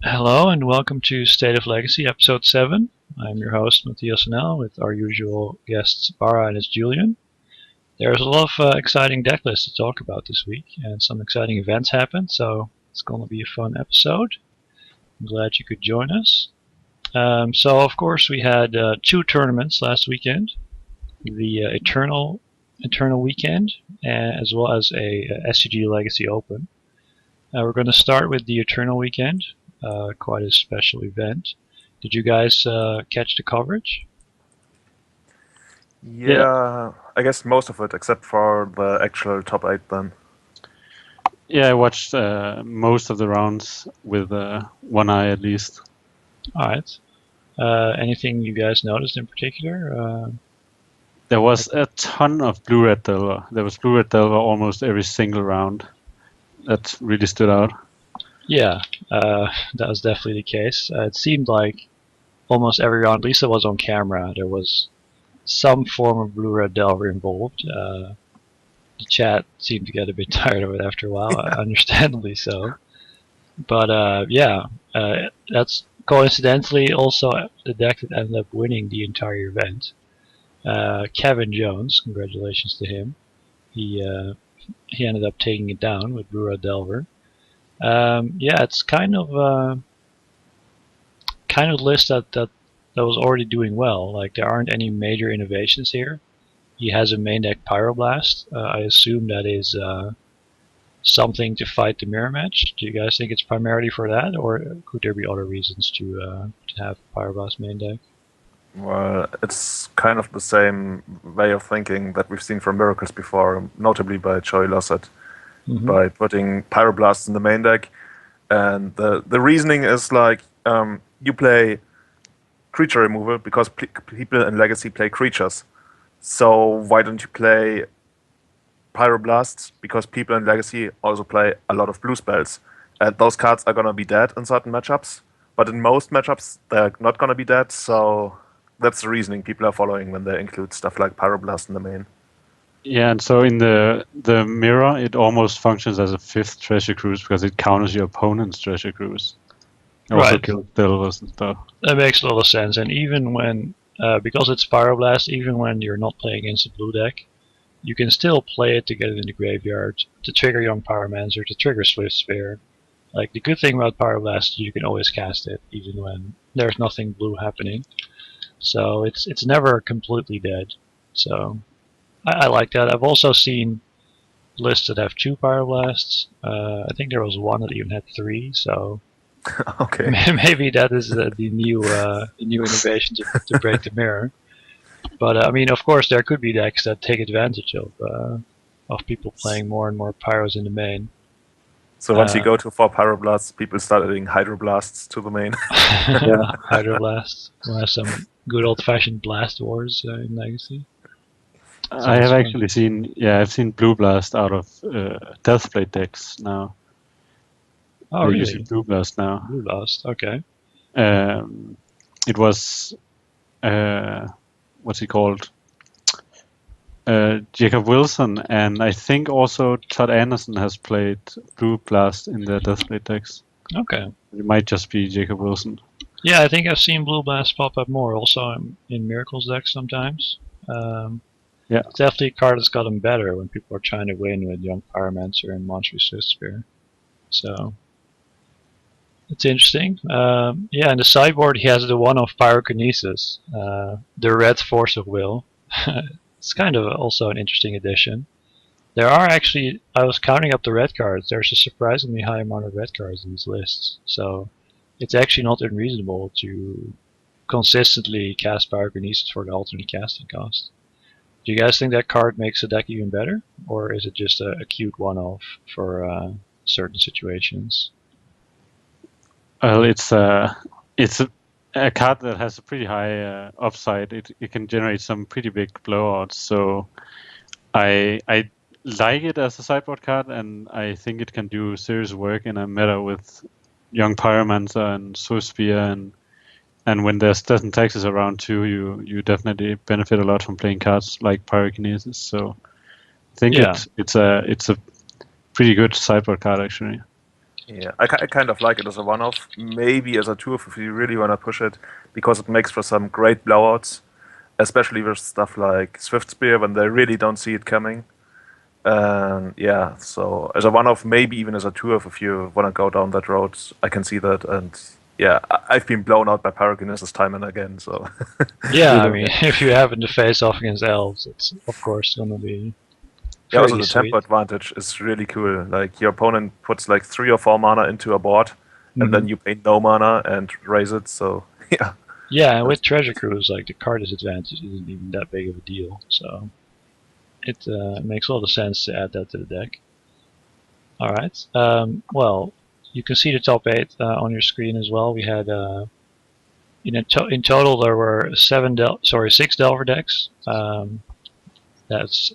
Hello and welcome to State of Legacy, Episode 7. I'm your host, Matthias Snell, with our usual guests, Bara and Julian. There's a lot of exciting deck lists to talk about this week, and some exciting events happened, so it's going to be a fun episode. I'm glad you could join us. So, of course, we had 2 tournaments last weekend. The Eternal Weekend, as well as a SCG Legacy Open. We're going to start with the Eternal Weekend. Quite a special event. Did you guys catch the coverage? Yeah, I guess most of it, except for the actual top 8 then. Yeah, I watched most of the rounds with one eye at least. Alright. Anything you guys noticed in particular? There was a ton of blue-red Delver. There was blue-red Delver almost every single round. That really stood out. Yeah, that was definitely the case. It seemed like almost every round, at least it was on camera, there was some form of blue-red Delver involved. The chat seemed to get a bit tired of it after a while, understandably so. But that's coincidentally also the deck that ended up winning the entire event. Kevin Jones, congratulations to him. He ended up taking it down with blue-red Delver. It's kind of a list that was already doing well. Like, there aren't any major innovations here. He has a main deck Pyroblast. I assume that is something to fight the mirror match. Do you guys think it's primarily for that, or could there be other reasons to have Pyroblast main deck? Well, it's kind of the same way of thinking that we've seen from Miracles before, notably by Joey Lossett, by putting Pyroblasts in the main deck. And the reasoning is like, you play creature removal because people in Legacy play creatures. So why don't you play Pyroblasts? Because people in Legacy also play a lot of blue spells. And those cards are going to be dead in certain matchups. But in most matchups, they're not going to be dead. So that's the reasoning people are following when they include stuff like Pyroblast in the main. Yeah, and so in the mirror, it almost functions as a 5th treasure cruise because it counters your opponent's treasure cruise. It also kills Delvers and stuff. That makes a lot of sense. And even when, because it's Pyroblast, even when you're not playing against a blue deck, you can still play it to get it in the graveyard, to trigger Young Pyromancer, to trigger Swift Sphere. Like, the good thing about Pyroblast is you can always cast it, even when there's nothing blue happening. So it's never completely dead. So I like that. I've also seen lists that have 2 Pyroblasts. I think there was one that even had 3. So okay, maybe that is the new innovation to break the mirror. But I mean, of course, there could be decks that take advantage of people playing more and more Pyros in the main. So once you go to 4 Pyroblasts, people start adding Hydroblasts to the main. Yeah, Hydroblasts. We'll have some good old-fashioned Blast Wars in Legacy. I have actually seen, I've seen Blue Blast out of Deathblade decks now. Oh, They're really? using Blue Blast now. Blue Blast, okay. It was, what's he called? Jacob Wilson, and I think also Todd Anderson has played Blue Blast in their Deathblade decks. Okay. It might just be Jacob Wilson. Yeah, I think I've seen Blue Blast pop up more, also in Miracles decks sometimes. It's definitely a card that's gotten better when people are trying to win with Young Pyromancer and Monstrous Swift Spear. So it's interesting. In the sideboard he has the one of Pyrokinesis, the red Force of Will. It's kind of also an interesting addition. There are actually, I was counting up the red cards, there's a surprisingly high amount of red cards in these lists. So it's actually not unreasonable to consistently cast Pyrokinesis for the alternate casting cost. Do you guys think that card makes the deck even better? Or is it just a cute one-off for certain situations? Well, it's a card that has a pretty high upside. It can generate some pretty big blowouts. So I like it as a sideboard card, and I think it can do serious work in a meta with Young Pyromancer and Swift Spear, and when there's doesn't taxes around too, you definitely benefit a lot from playing cards like Pyrokinesis. So I think it's a pretty good sideboard card actually. Yeah, I kind of like it as a one-off, maybe as a two-off if you really want to push it, because it makes for some great blowouts, especially with stuff like Swift Spear when they really don't see it coming. And yeah, so as a one-off, maybe even as a two-off if you want to go down that road, I can see that. And yeah, I've been blown out by Pyrokinesis time and again, so. Yeah, I mean, if you happen to face off against elves, it's of course going to be Yeah, also pretty the sweet. tempo advantage is really cool. Like your opponent puts like 3 or 4 mana into a board, and then you pay no mana and raise it. So yeah. Yeah, and with Treasure Cruise, like the card disadvantage isn't even that big of a deal. So it makes a lot of sense to add that to the deck. All right. Well, you can see the top 8 on your screen as well. We had in total there were 6 Delver decks. That's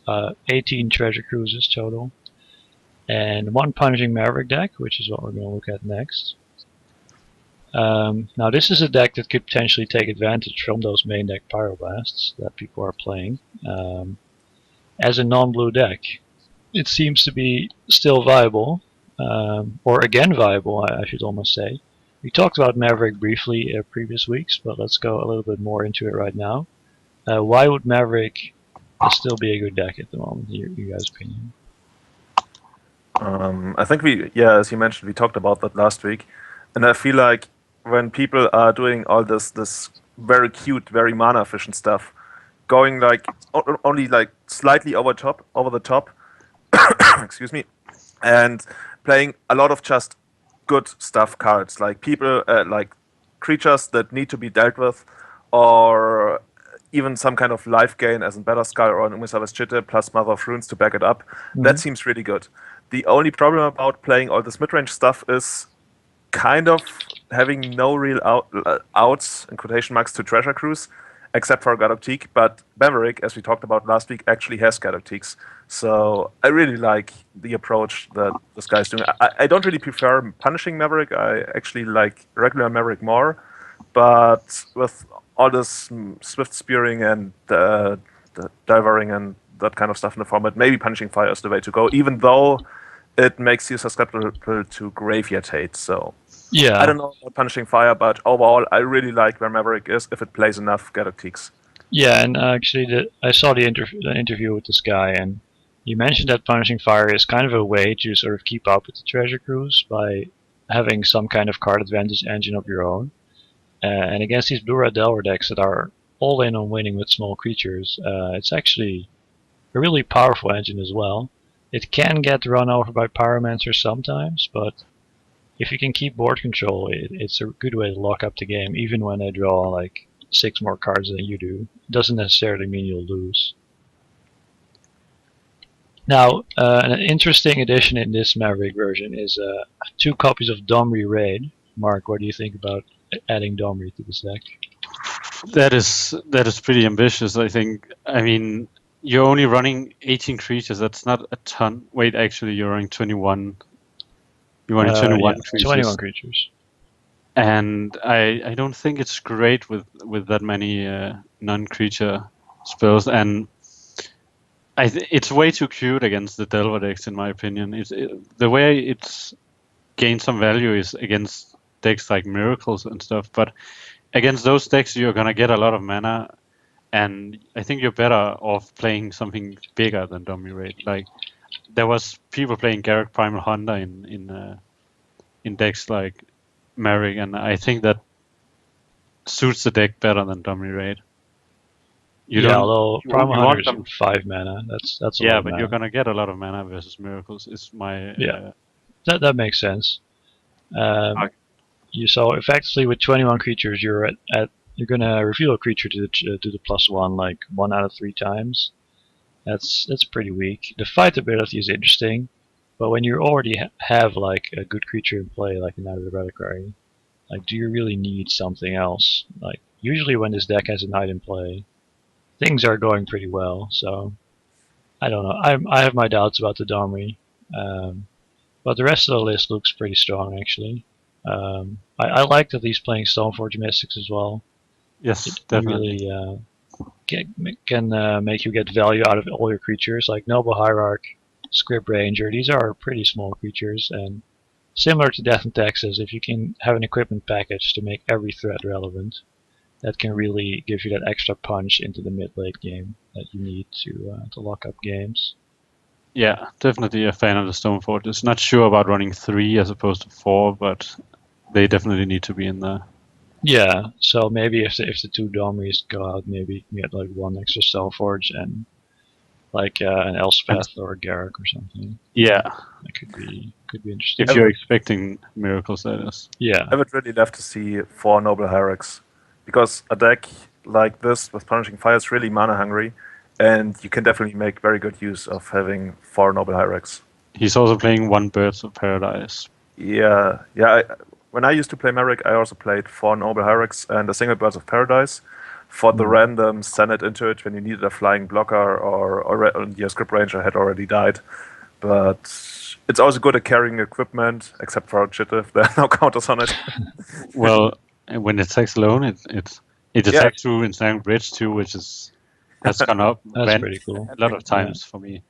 18 Treasure Cruises total, and 1 Punishing Maverick deck, which is what we're going to look at next. Now this is a deck that could potentially take advantage from those main deck Pyroblasts that people are playing. As a non-blue deck, it seems to be still viable, or again viable, I should almost say. We talked about Maverick briefly previous weeks, but let's go a little bit more into it right now. Why would Maverick still be a good deck at the moment, in your guys' opinion? I think as you mentioned, we talked about that last week, and I feel like when people are doing all this very cute, very mana efficient stuff, going like only like slightly over the top, excuse me, and playing a lot of just good stuff cards, like people like creatures that need to be dealt with, or even some kind of life gain as in Better Sky or an Umisawa's Chitte plus Mother of Runes to back it up. That seems really good. The only problem about playing all this mid-range stuff is kind of having no real outs, in quotation marks, to Treasure Cruise, except for Gadoptique. But Maverick, as we talked about last week, actually has Gadoptiques. So I really like the approach that this guy's doing. I don't really prefer Punishing Maverick. I actually like regular Maverick more. But with all this Swift Spearing and the Divering and that kind of stuff in the format, maybe Punishing Fire is the way to go, even though it makes you susceptible to Graveyard Hate. So yeah, I don't know about Punishing Fire, but overall, I really like where Maverick is if it plays enough Galactiques. Yeah, and actually, I saw the interview with this guy, and he mentioned that Punishing Fire is kind of a way to sort of keep up with the Treasure Cruise by having some kind of card advantage engine of your own. And against these blue-red Delver decks that are all in on winning with small creatures, it's actually a really powerful engine as well. It can get run over by Pyromancer sometimes, but if you can keep board control, it's a good way to lock up the game, even when they draw like 6 more cards than you do. It doesn't necessarily mean you'll lose. Now, an interesting addition in this Maverick version is 2 copies of Domri Raid. Mark, what do you think about adding Domri to this deck? That is pretty ambitious, I think. I mean, you're only running 18 creatures. That's not a ton. Wait, actually, you're running 21. You're running 21 creatures. 21 creatures. And I don't think it's great with that many non-creature spells. And it's way too cute against the Delver decks, in my opinion. The way it's gained some value is against decks like Miracles and stuff. But against those decks, you're going to get a lot of mana. And I think you're better off playing something bigger than Dummy Raid. Like, there was people playing Garruk Primal Hunter in decks like Maverick, and I think that suits the deck better than Dummy Raid. Although Primal Hunter is 5 mana, that's a lot of but mana. you're gonna get a lot of mana versus Miracles. Is my that makes sense. So effectively with 21 creatures, you're you're gonna reveal a creature to the +1 like 1 out of 3 times. That's pretty weak. The fight ability is interesting, but when you already have like a good creature in play, like a Knight of the Reliquary, like do you really need something else? Like usually when this deck has a Knight in play, things are going pretty well. So I don't know. I have my doubts about the Domri, but the rest of the list looks pretty strong actually. I like that he's playing Stoneforge Mystics as well. Yes, it definitely. Really can make you get value out of all your creatures, like Noble Hierarch, Script Ranger. These are pretty small creatures, and similar to Death and Taxes, if you can have an equipment package to make every threat relevant, that can really give you that extra punch into the mid-late game that you need to lock up games. Yeah, definitely a fan of the Stoneforges. Not sure about running 3 as opposed to 4, but they definitely need to be in there. Yeah, so maybe if the 2 Domries go out, maybe you get like 1 extra Stoneforge and like an Elspeth or a Garruk or something. Yeah, that could be interesting. If you're expecting miracles, that is. Yeah, I would really love to see 4 Noble Hyrax, because a deck like this with Punishing Fire is really mana hungry, and you can definitely make very good use of having 4 Noble Hyrax. He's also playing 1 Birds of Paradise. Yeah. When I used to play Merrick, I also played 4 Noble Hyrax and a single Birds of Paradise for the random send it into it when you needed a flying blocker or your Script Ranger had already died. But it's also good at carrying equipment, except for Chitta, if there are no counters on it. Well, when it attacks alone, it attacks through Ensnaring Bridge too, which has gone up. That's pretty cool. A lot of times for me.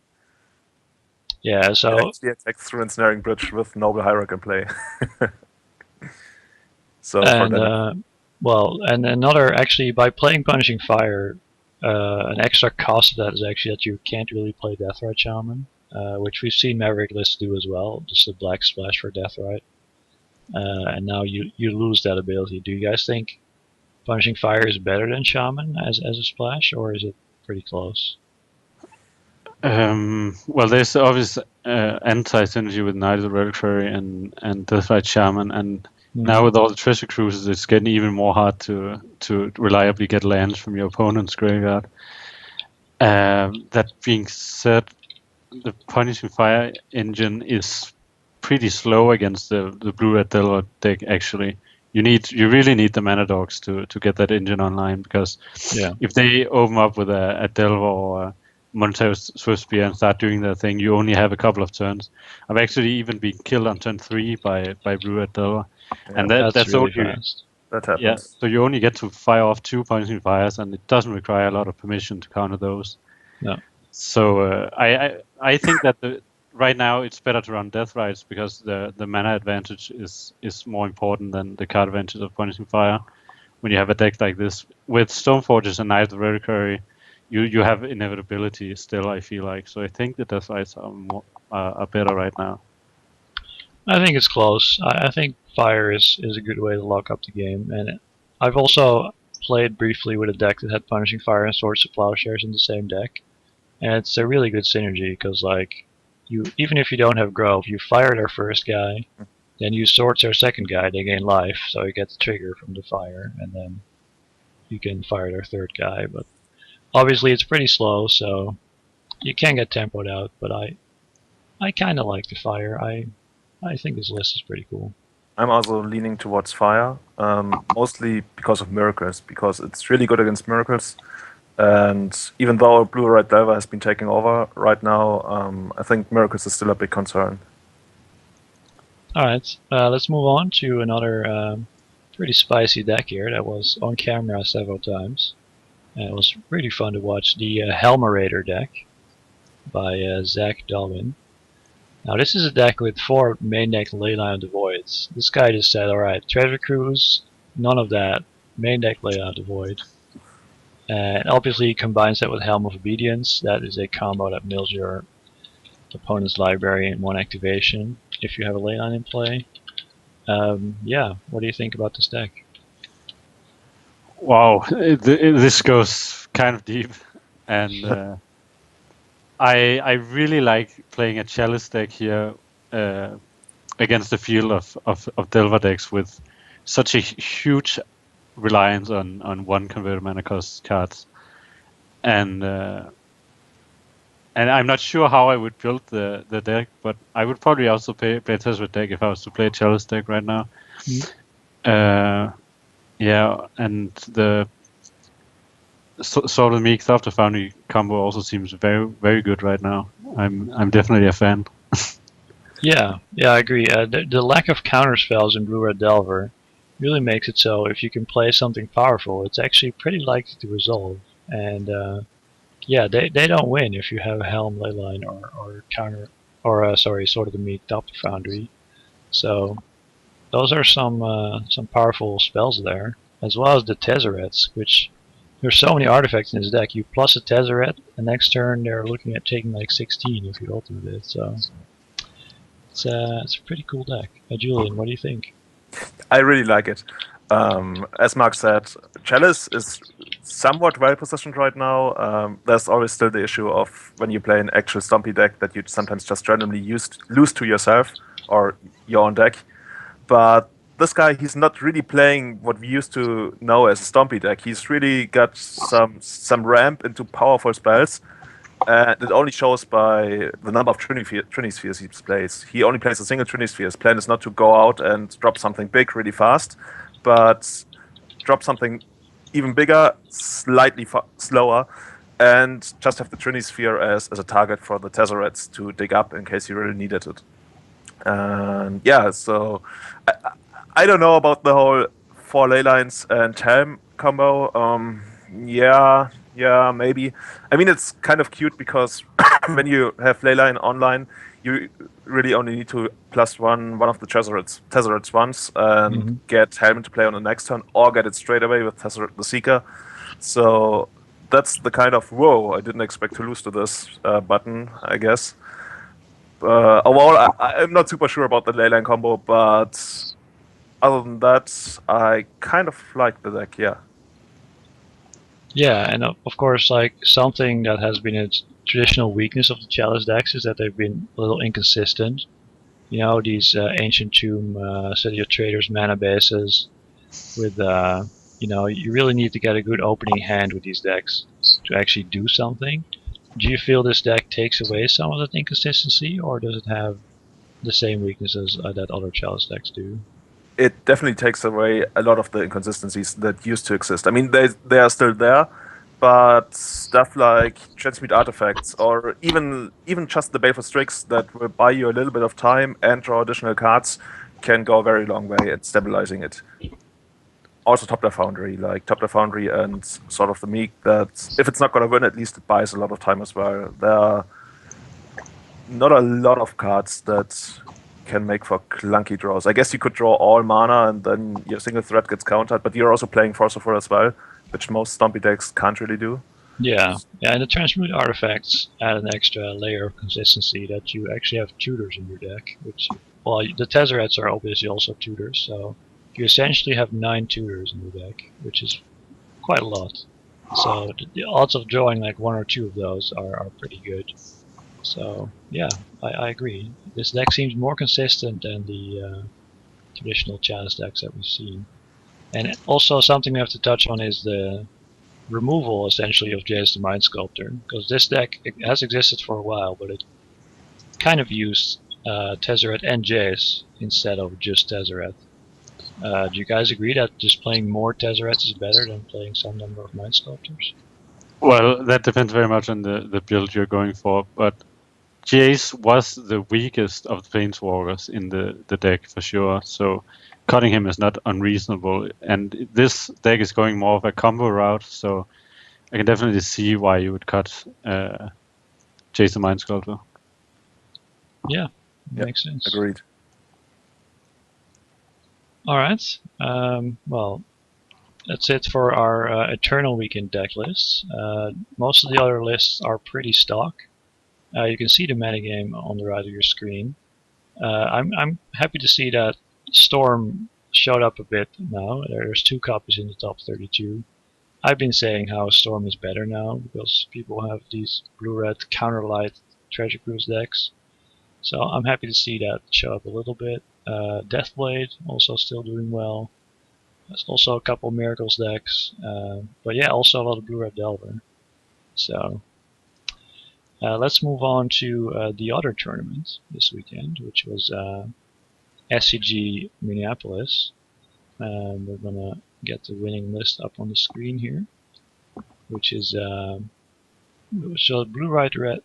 Yeah, so it actually attacks through Ensnaring Bridge with Noble Hyrax in play. So and and another, actually, by playing Punishing Fire, an extra cost of that is actually that you can't really play Deathrite Shaman, which we've seen Maverick lists do as well, just a black splash for Deathrite. And now you lose that ability. Do you guys think Punishing Fire is better than Shaman as a splash, or is it pretty close? Well, there's obvious anti-synergy with Knight of the Reliquary and Deathrite Shaman, and now with all the treasure cruises, it's getting even more hard to reliably get lands from your opponent's graveyard. That being said, the Punishing Fire engine is pretty slow against the blue-red Delver deck. Actually, you really need the mana dogs to get that engine online, because if they open up with a Delver or a Monetary Swift Spear and start doing their thing, you only have a couple of turns. I've actually even been killed on turn 3 by blue-red Delver. And that's really fast. That happens. Yeah, so you only get to fire off 2 Punishing Fires, and it doesn't require a lot of permission to counter those. No. So I think that right now it's better to run Deathrites, because the mana advantage is more important than the card advantage of Punishing Fire. When you have a deck like this with Stoneforges and Knight of the Reliquary, you have inevitability still, I feel like. So I think the Deathrites are better right now. I think it's close. I think Fire is a good way to lock up the game, and I've also played briefly with a deck that had Punishing Fire and Swords to Plowshares in the same deck, and it's a really good synergy, because like even if you don't have Grove, you fire their first guy, then you Swords their second guy, they gain life, so you get the trigger from the fire, and then you can fire their third guy. But obviously it's pretty slow, so you can get tempoed out, but I kind of like the Fire. I think this list is pretty cool. I'm also leaning towards Fire, mostly because of Miracles, because it's really good against Miracles. And even though Blue-Red Delver has been taking over right now, I think Miracles is still a big concern. Alright, let's move on to another pretty spicy deck here that was on camera several times. And it was really fun to watch, the Helmerator deck by Zach Dalwin. Now this is a deck with 4 main deck Leyline of the Voids. This guy just said, alright, Treasure Cruise, none of that, main deck Leyline of the Void. And obviously he combines that with Helm of Obedience. That is a combo that mills your opponent's library in 1 activation if you have a Leyline in play. Yeah, what do you think about this deck? Wow, this goes kind of deep, and I really like playing a Chalice deck here against the field of Delver decks with such a huge reliance on 1 converted mana cost cards, and I'm not sure how I would build the deck, but I would probably also play a Tezzeret deck if I was to play a Chalice deck right now. Yeah, and the Sword of the Meek Theft of Foundry combo also seems very, very good right now. I'm definitely a fan. Yeah, I agree. The lack of counter spells in Blue-Red Delver really makes it so if you can play something powerful, it's actually pretty likely to resolve. And yeah, they don't win if you have a Helm, Leyline, or counter, or Sword of the Meek Theft of Foundry. So those are some powerful spells there, as well as the Tezzerets, which there's so many artifacts in this deck. You plus a Tezzeret, the next turn they're looking at taking like 16 if you ultimate it. So it's a pretty cool deck. Julian, what do you think? I really like it. As Mark said, Chalice is somewhat well positioned right now. There's always still the issue of when you play an actual Stompy deck that you sometimes just randomly lose to yourself or your own deck. But this guy, he's not really playing what we used to know as a Stompy deck. He's really got some ramp into powerful spells. And it only shows by the number of Trinity Spheres he plays. He only plays a single Trinity Sphere. His plan is not to go out and drop something big really fast, but drop something even bigger, slightly slower, and just have the Trinity Sphere as a target for the Tezzerets to dig up in case he really needed it. And yeah, so I don't know about the whole 4 ley lines and Helm combo. Yeah, maybe. I mean, it's kind of cute because when you have Leyline online, you really only need to plus one of the Tezzerets once and get Helm to play on the next turn, or get it straight away with Tezzeret the Seeker. So that's the kind of, whoa, I didn't expect to lose to this button, I guess. Overall, I'm not super sure about the Leyline combo, but other than that, I kind of like the deck, yeah. Yeah, and of course, like something that has been a traditional weakness of the Chalice decks is that they've been a little inconsistent. You know, these Ancient Tomb, City of Traders mana bases with, you know, you really need to get a good opening hand with these decks to actually do something. Do you feel this deck takes away some of that inconsistency, or does it have the same weaknesses that other Chalice decks do? It definitely takes away a lot of the inconsistencies that used to exist. I mean, they are still there, but stuff like transmute artifacts or even just the Baleful Strix that will buy you a little bit of time and draw additional cards can go a very long way at stabilizing it. Also Top-Tier Foundry, like Top-Tier Foundry and Sword of the Meek, that if it's not going to win, at least it buys a lot of time as well. There are not a lot of cards that can make for clunky draws. I guess you could draw all mana and then your single threat gets countered, but you're also playing Force of Will as well, which most Stompy decks can't really do. Yeah, and the transmute artifacts add an extra layer of consistency that you actually have tutors in your deck, which, well, the Tezzerets are obviously also tutors, so you essentially have 9 tutors in your deck, which is quite a lot. So the odds of drawing like 1 or 2 of those are pretty good. So yeah, I agree. This deck seems more consistent than the traditional Chalice decks that we've seen. And also something we have to touch on is the removal, essentially, of Jace the Mind Sculptor. Because this deck has existed for a while, but it kind of used Tezzeret and Jace instead of just Tezzeret. Do you guys agree that just playing more Tezzerets is better than playing some number of Mind Sculptors? Well, that depends very much on the build you're going for, but Jace was the weakest of the Planeswalkers in the deck for sure, so cutting him is not unreasonable. And this deck is going more of a combo route, so I can definitely see why you would cut Jace the Mind Sculptor. Yeah, makes sense. Agreed. Alright, well, that's it for our Eternal Weekend deck lists. Most of the other lists are pretty stock. You can see the metagame on the right of your screen. I'm happy to see that Storm showed up a bit now. There's 2 copies in the top 32. I've been saying how Storm is better now because people have these blue-red counter-light Treasure Cruise decks. So I'm happy to see that show up a little bit. Deathblade also still doing well. There's also a couple Miracles decks. But yeah, also a lot of blue-red Delver. So let's move on to the other tournament this weekend, which was SCG Minneapolis. We're gonna get the winning list up on the screen here, which is so blue-white red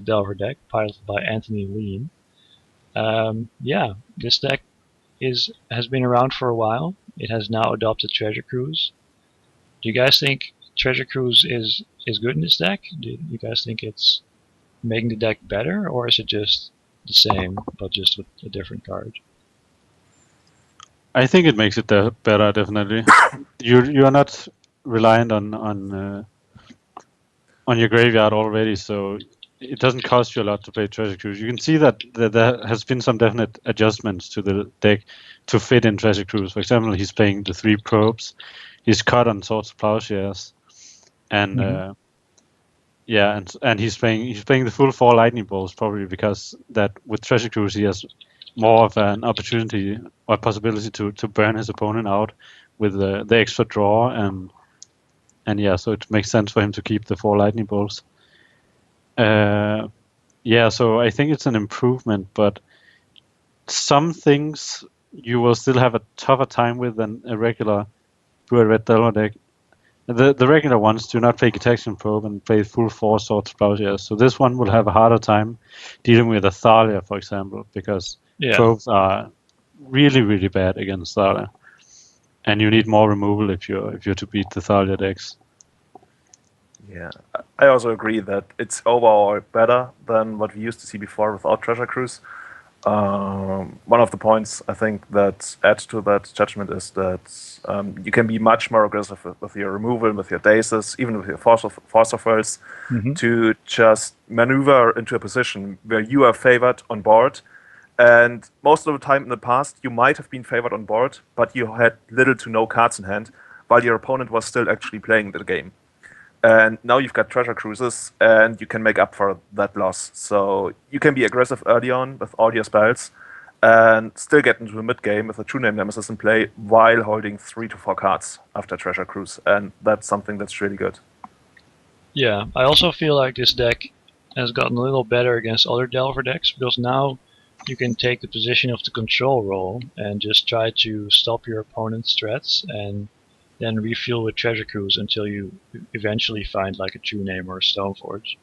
Delver deck piloted by Anthony Lean. Yeah, this deck has been around for a while. It has now adopted Treasure Cruise. Do you guys think Treasure Cruise is good in this deck? Do you guys think it's making the deck better, or is it just the same, but just with a different card. I think it makes it better, definitely. You are not reliant on your graveyard already, so it doesn't cost you a lot to play Treasure Cruise. You can see that there has been some definite adjustments to the deck to fit in Treasure Cruise. For example, he's playing the 3 probes, he's cut on Swords of Plowshares, and and he's playing the full 4 lightning bolts, probably because that with Treasure Cruise he has more of an opportunity or possibility to burn his opponent out with the extra draw, and yeah, so it makes sense for him to keep the 4 lightning bolts. So I think it's an improvement, but some things you will still have a tougher time with than a regular blue and red Delver deck. The regular ones do not play Detection Probe and play full 4 Swords of Plowshares, so this one will have a harder time dealing with a Thalia, for example, because probes are really, really bad against Thalia, and you need more removal if you're to beat the Thalia decks. Yeah, I also agree that it's overall better than what we used to see before without Treasure Cruise. One of the points I think that adds to that judgment is that you can be much more aggressive with your removal, with your daces, even with your force of wills, to just maneuver into a position where you are favored on board. And most of the time in the past, you might have been favored on board, but you had little to no cards in hand, while your opponent was still actually playing the game. And now you've got Treasure Cruises, and you can make up for that loss. So you can be aggressive early on with all your spells, and still get into the mid game with a True Name Nemesis in play while holding 3 to 4 cards after Treasure Cruise, and that's something that's really good. Yeah, I also feel like this deck has gotten a little better against other Delver decks, because now you can take the position of the control role and just try to stop your opponent's threats and then refuel with Treasure Cruise until you eventually find like a True Name or a Stoneforge.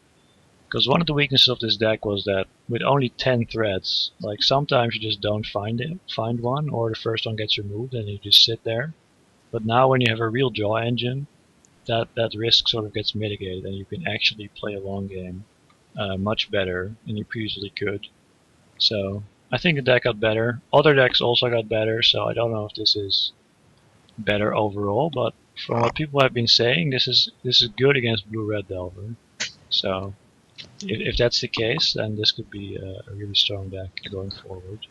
Because one of the weaknesses of this deck was that with only 10 threats, like sometimes you just don't find one, or the first one gets removed and you just sit there. But now when you have a real draw engine, that risk sort of gets mitigated and you can actually play a long game much better than you previously could. So I think the deck got better. Other decks also got better, so I don't know if this is better overall, but from what people have been saying, this is good against blue-red Delver. So if that's the case, then this could be a really strong deck going forward.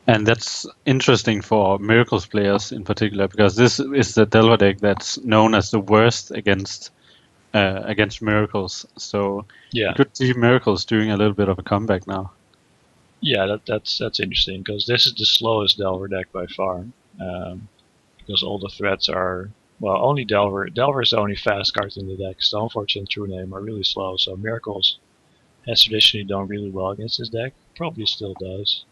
And that's interesting for Miracles players in particular, because this is the Delver deck that's known as the worst against Miracles. So you could see Miracles doing a little bit of a comeback now. Yeah, that's interesting, because this is the slowest Delver deck by far. Because all the threats are, well, only Delver. Delver is the only fast cards in the deck. Stoneforge and True Name are really slow, so Miracles has traditionally done really well against this deck. Probably still does.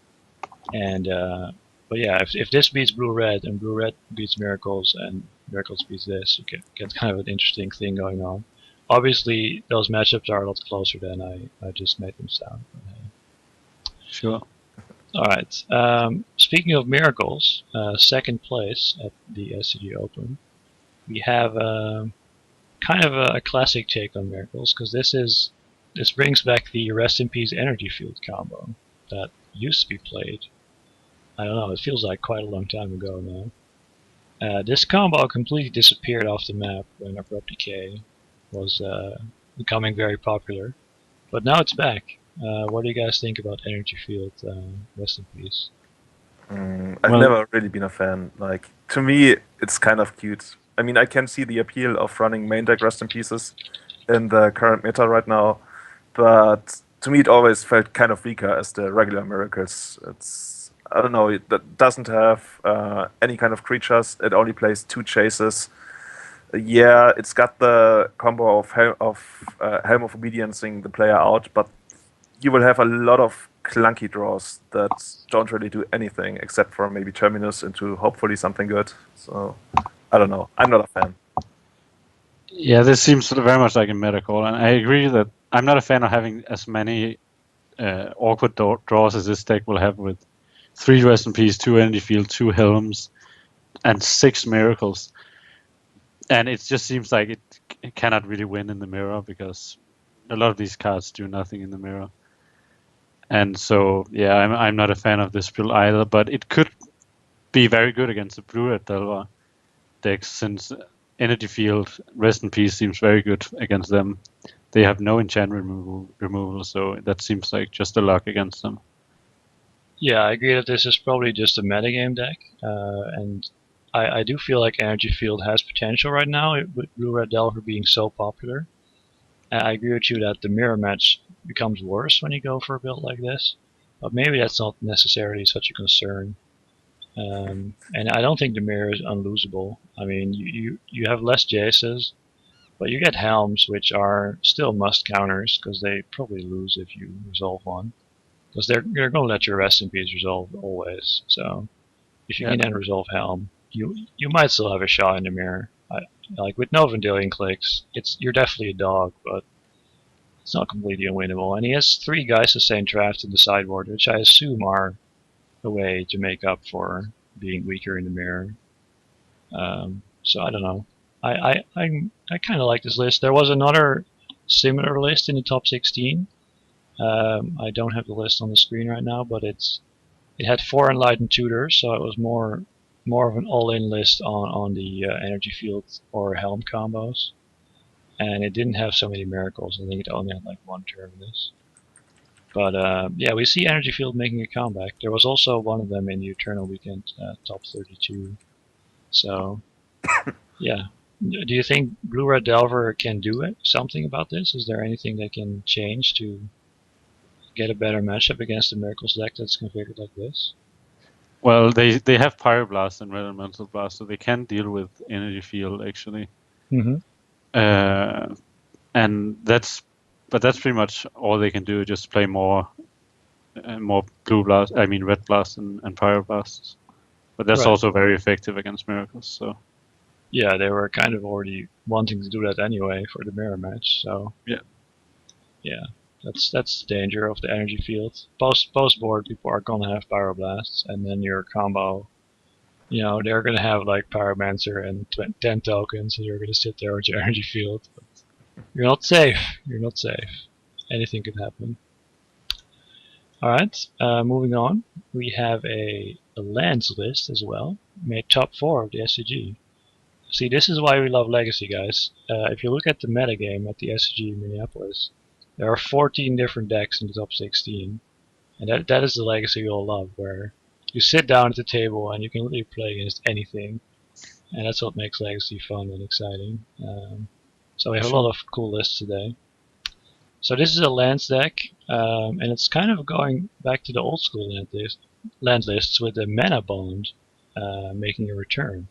And but yeah, if this beats Blue-Red and Blue-Red beats Miracles and Miracles beats this, you get kind of an interesting thing going on. Obviously, those matchups are a lot closer than I just made them sound. Sure. Alright, speaking of Miracles, second place at the SCG Open, we have kind of a classic take on Miracles, because this brings back the Rest in Peace Energy Field combo that used to be played. I don't know, it feels like quite a long time ago now. This combo completely disappeared off the map when Abrupt Decay was becoming very popular, but now it's back. What do you guys think about Energy Field Rest in Peace? I've never really been a fan. Like, to me, it's kind of cute. I mean, I can see the appeal of running main deck Rest in Pieces in the current meta right now, but to me it always felt kind of weaker as the regular Miracles. I don't know, it doesn't have any kind of creatures. It only plays 2 chases. Yeah, it's got the combo of Helm of Obediencing the player out, but you will have a lot of clunky draws that don't really do anything except for maybe Terminus into hopefully something good. So, I don't know. I'm not a fan. Yeah, this seems very much like a meta call, and I agree that I'm not a fan of having as many awkward draws as this deck will have with 3 Rest in Peace, 2 Energy Field, 2 Helms, and 6 Miracles. And it just seems like it cannot really win in the mirror, because a lot of these cards do nothing in the mirror. And so, yeah, I'm not a fan of this build either, but it could be very good against the Blue-Red Delver decks, since Energy Field, Rest in Peace, seems very good against them. They have no enchantment removal, so that seems like just a lock against them. Yeah, I agree that this is probably just a metagame deck, and I do feel like Energy Field has potential right now, with Blue-Red Delver being so popular. I agree with you that the mirror match becomes worse when you go for a build like this, but maybe that's not necessarily such a concern. And I don't think the mirror is unlosable. I mean, you have less Jaces, but you get Helms, which are still must counters, because they probably lose if you resolve one. Because they're going to let your Rest in Peace resolve always. So if you can then resolve Helm, you might still have a shot in the mirror. Like with no Vendilion clicks, you're definitely a dog, but it's not completely unwinnable. And he has 3 guys the same draft in the sideboard, which I assume are a way to make up for being weaker in the mirror. So I don't know. I kind of like this list. There was another similar list in the top 16. I don't have the list on the screen right now, but it had 4 Enlightened Tutors, so it was more of an all-in list on the Energy Field or Helm combos, and it didn't have so many miracles. I think it only had like 1 Terminus. But yeah, we see Energy Field making a comeback. There was also one of them in the Eternal Weekend top 32. So yeah, do you think Blue-Red Delver can do something about this? Is there anything they can change to get a better matchup against the Miracles deck that's configured like this? Well, they have Pyroblast and Red Elemental Blast, so they can deal with Energy Field actually. And that's pretty much all they can do. Just play more Blue Blast. I mean Red Blast and Pyroblasts. But that's also very effective against Miracles. So yeah, they were kind of already wanting to do that anyway for the mirror match. So yeah, that's the danger of the Energy Field. Post board, people are gonna have Pyroblasts, and then your combo, they're gonna have like Pyromancer and 10 tokens, and you're gonna sit there with your Energy Field. But you're not safe. You're not safe. Anything could happen. Alright, moving on. We have a lands list as well. Made top 4 of the SCG. See, this is why we love Legacy, guys. If you look at the metagame at the SCG Minneapolis, there are 14 different decks in the top 16. And that is the Legacy we all love, where you sit down at the table and you can literally play against anything. And that's what makes Legacy fun and exciting. So we have a lot of cool lists today. So this is a lands deck, and it's kind of going back to the old school land lists with the Mana Bond making a return.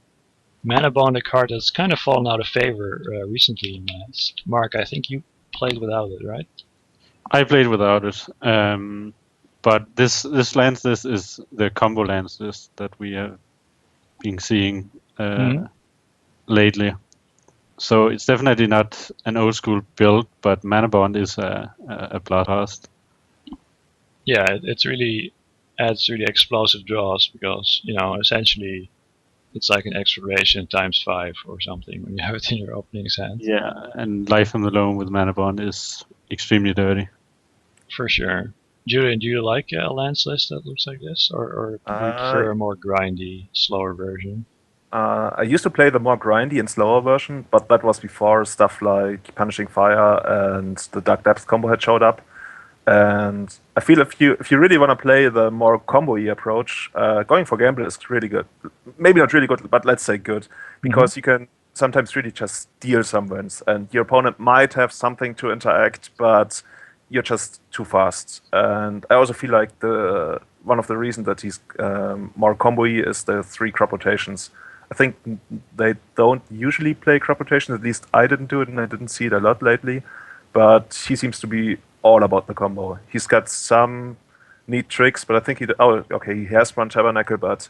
Mana Bond, a card that's kind of fallen out of favor recently in lands. Mark, I think you played without it, right? I played without it, but this lands list is the combo lands list that we have been seeing lately. So it's definitely not an old school build, but Mana Bond is a bloodhast. Yeah, it really adds really explosive draws because, essentially it's like an exploration times 5 or something when you have it in your opening hand. Yeah, and Life on the Loam with Mana Bond is extremely dirty. For sure. Julian, do you like a lands list that looks like this, or do you prefer a more grindy, slower version? I used to play the more grindy and slower version, but that was before stuff like Punishing Fire and the Dark Depths combo had showed up. And I feel if you really want to play the more combo-y approach, going for Gamble is really good. Maybe not really good, but let's say good, because you can sometimes really just steal some wins, and your opponent might have something to interact, but you're just too fast. And I also feel like one of the reasons that he's more combo-y is the 3 crop rotations. I think they don't usually play crop rotations, at least I didn't do it, and I didn't see it a lot lately. But he seems to be all about the combo. He's got some neat tricks, but I think he has one Tabernacle, but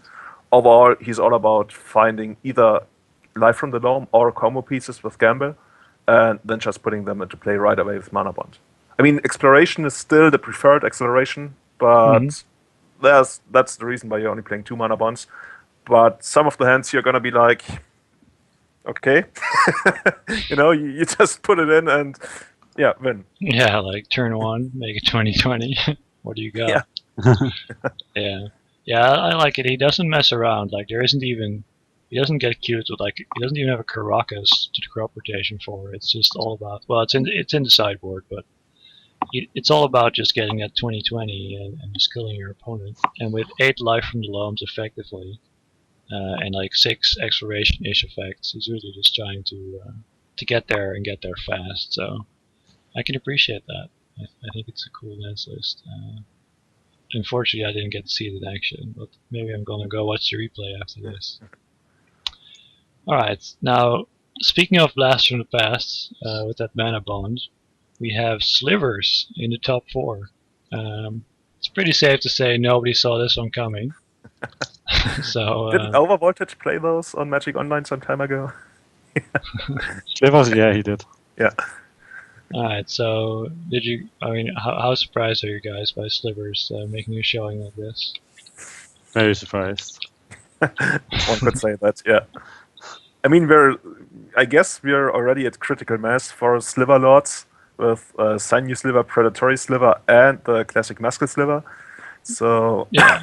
overall he's all about finding either Life from the Loam or combo pieces with Gamble, and then just putting them into play right away with Mana Bond. I mean, Exploration is still the preferred acceleration, but that's the reason why you're only playing 2 Mana Bonds. But some of the hands you're gonna be like, okay, you just put it in and win. Yeah, like turn 1, make it 20/20. What do you got? Yeah. Yeah, I like it. He doesn't mess around. Like, there isn't even... He doesn't get cute with, like... He doesn't even have a Caracas to the crop rotation for. It's just all about... Well, it's in the sideboard, but... It's all about just getting that 20/20 and just killing your opponent. And with 8 life from the loams effectively, and like 6 exploration-ish effects, he's really just trying to get there and get there fast. So I can appreciate that. I think it's a cool lens list. Unfortunately, I didn't get to see it in action, but maybe I'm gonna go watch the replay after this. Alright, now speaking of blasts from the past, with that mana bond, we have Slivers in the top 4. It's pretty safe to say nobody saw this one coming. So didn't Overvoltage play those on Magic Online some time ago? Slivers, yeah, he did. Yeah. Alright, so did you? I mean, how surprised are you guys by Slivers making a showing like this? Very surprised. One could say that, yeah. I mean, I guess we're already at critical mass for Sliver Lords with Sinew Sliver, Predatory Sliver, and the classic Muscle Sliver. So yeah,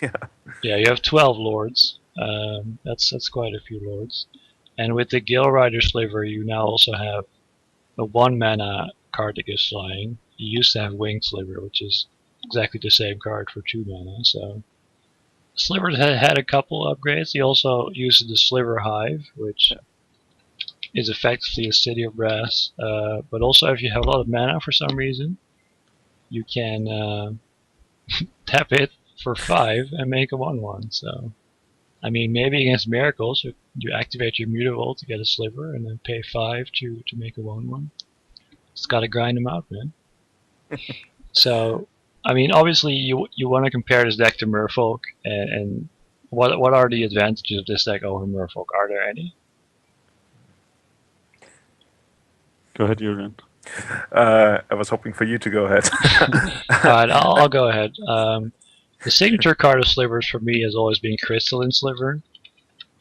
yeah. Yeah, you have 12 lords. That's quite a few lords. And with the Gale Rider Sliver, you now also have a 1 mana card that gives flying. You used to have Winged Sliver, which is exactly the same card for 2 mana. So Sliver had a couple upgrades. He also used the Sliver Hive, which is effectively a City of Brass. But also, if you have a lot of mana for some reason, you can tap it for 5 and make a 1/1. So, I mean, maybe against Miracles, you activate your Mutavault to get a Sliver and then pay 5 to make a 1/1. Just gotta grind them out, man. So, I mean, obviously, you want to compare this deck to Merfolk, and what are the advantages of this deck over Merfolk? Are there any? Go ahead, Julian. I was hoping for you to go ahead. Alright, I'll go ahead. The signature card of Slivers for me has always been Crystalline Sliver,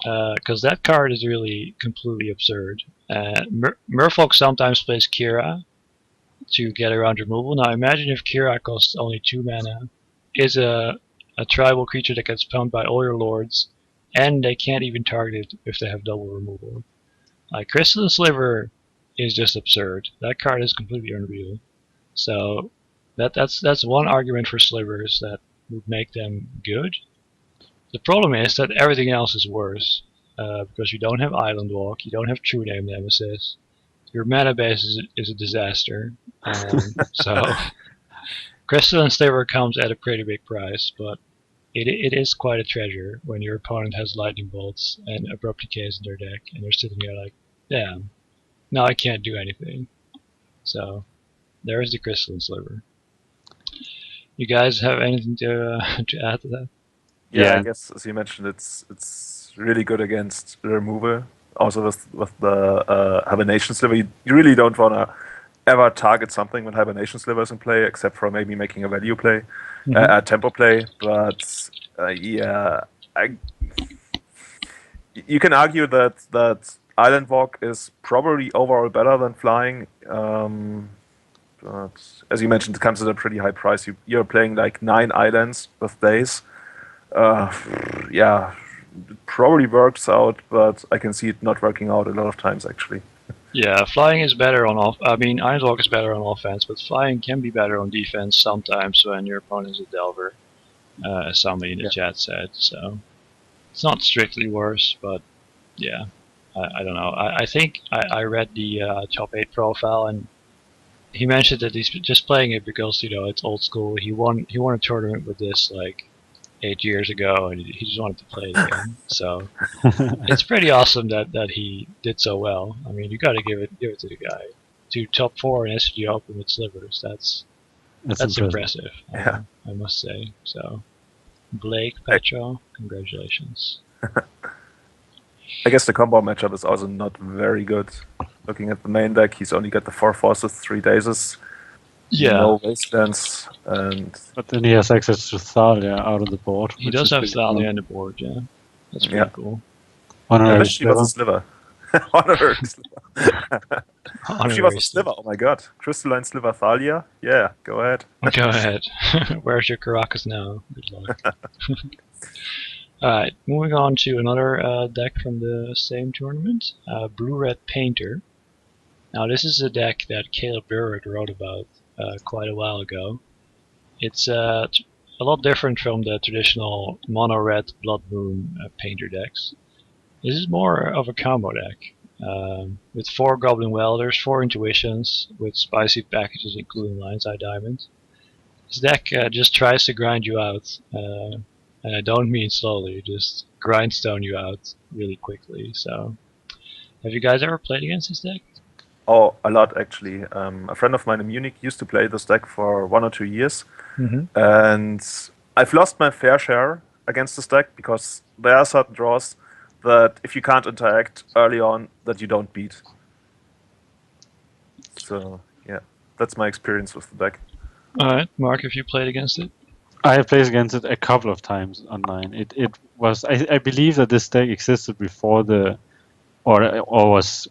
because that card is really completely absurd. Merfolk sometimes plays Kira to get around removal. Now imagine if Kira costs only 2 mana, is a tribal creature that gets pumped by all your lords, and they can't even target it if they have double removal. Like, Crystalline Sliver is just absurd. That card is completely unreal. So that's one argument for Slivers that would make them good. The problem is that everything else is worse, because you don't have Island Walk, you don't have True Name Nemesis, your mana base is a disaster. So Crystalline Sliver comes at a pretty big price, but it is quite a treasure when your opponent has Lightning Bolts and Abrupt Decays in their deck, and you're sitting there like, damn, now I can't do anything. So there is the Crystalline Sliver. You guys have anything to add to that? Yeah, I guess as you mentioned, it's really good against removal. Also with the Hibernation Sliver, you really don't want to ever target something when Hibernation Sliver is in play, except for maybe making a value play, a tempo play. But yeah, you can argue that Island Walk is probably overall better than flying. But as you mentioned, it comes at a pretty high price. You're playing like 9 islands with days. Yeah, it probably works out, but I can see it not working out a lot of times actually. Yeah, flying is better on off. I mean, Island Walk is better on offense, but flying can be better on defense sometimes when your opponent is a Delver, as somebody in the chat said. So it's not strictly worse, but yeah, I don't know. I think I read the top 8 profile, and he mentioned that he's just playing it because, you know, it's old school. He won a tournament with this like 8 years ago, and he just wanted to play it again. So it's pretty awesome that he did so well. I mean, you got to give it to the guy. To top 4 in SCG Open with Slivers, that's impressive. Yeah. I must say. So Blake, Petro, congratulations. I guess the combo matchup is also not very good. Looking at the main deck, he's only got the 4 Forces, 3 Dazes, no Wastelands, and... But then he has access to Thalia out of the board. He does have Thalia on the board, yeah. That's pretty cool. Honorary Sliver. Honorary Sliver. She was a sliver. Oh my god. Crystalline Sliver Thalia? Yeah, go ahead. Go ahead. Where's your Caracas now? Good luck. Alright, moving on to another deck from the same tournament. Blue-Red Painter. Now this is a deck that Caleb Burwood wrote about quite a while ago. It's a lot different from the traditional mono-red Blood Moon Painter decks. This is more of a combo deck. With 4 Goblin Welders, 4 Intuitions, with spicy packages including Lion's Eye Diamond. This deck just tries to grind you out, and I don't mean slowly, just grindstone you out really quickly. So, have you guys ever played against this deck? Oh, a lot actually. A friend of mine in Munich used to play this deck for 1 or 2 years, and I've lost my fair share against this deck because there are certain draws that if you can't interact early on, that you don't beat. So yeah, that's my experience with the deck. Alright, Mark, have you played against it? I have played against it a couple of times online. It was I believe that this deck existed before or was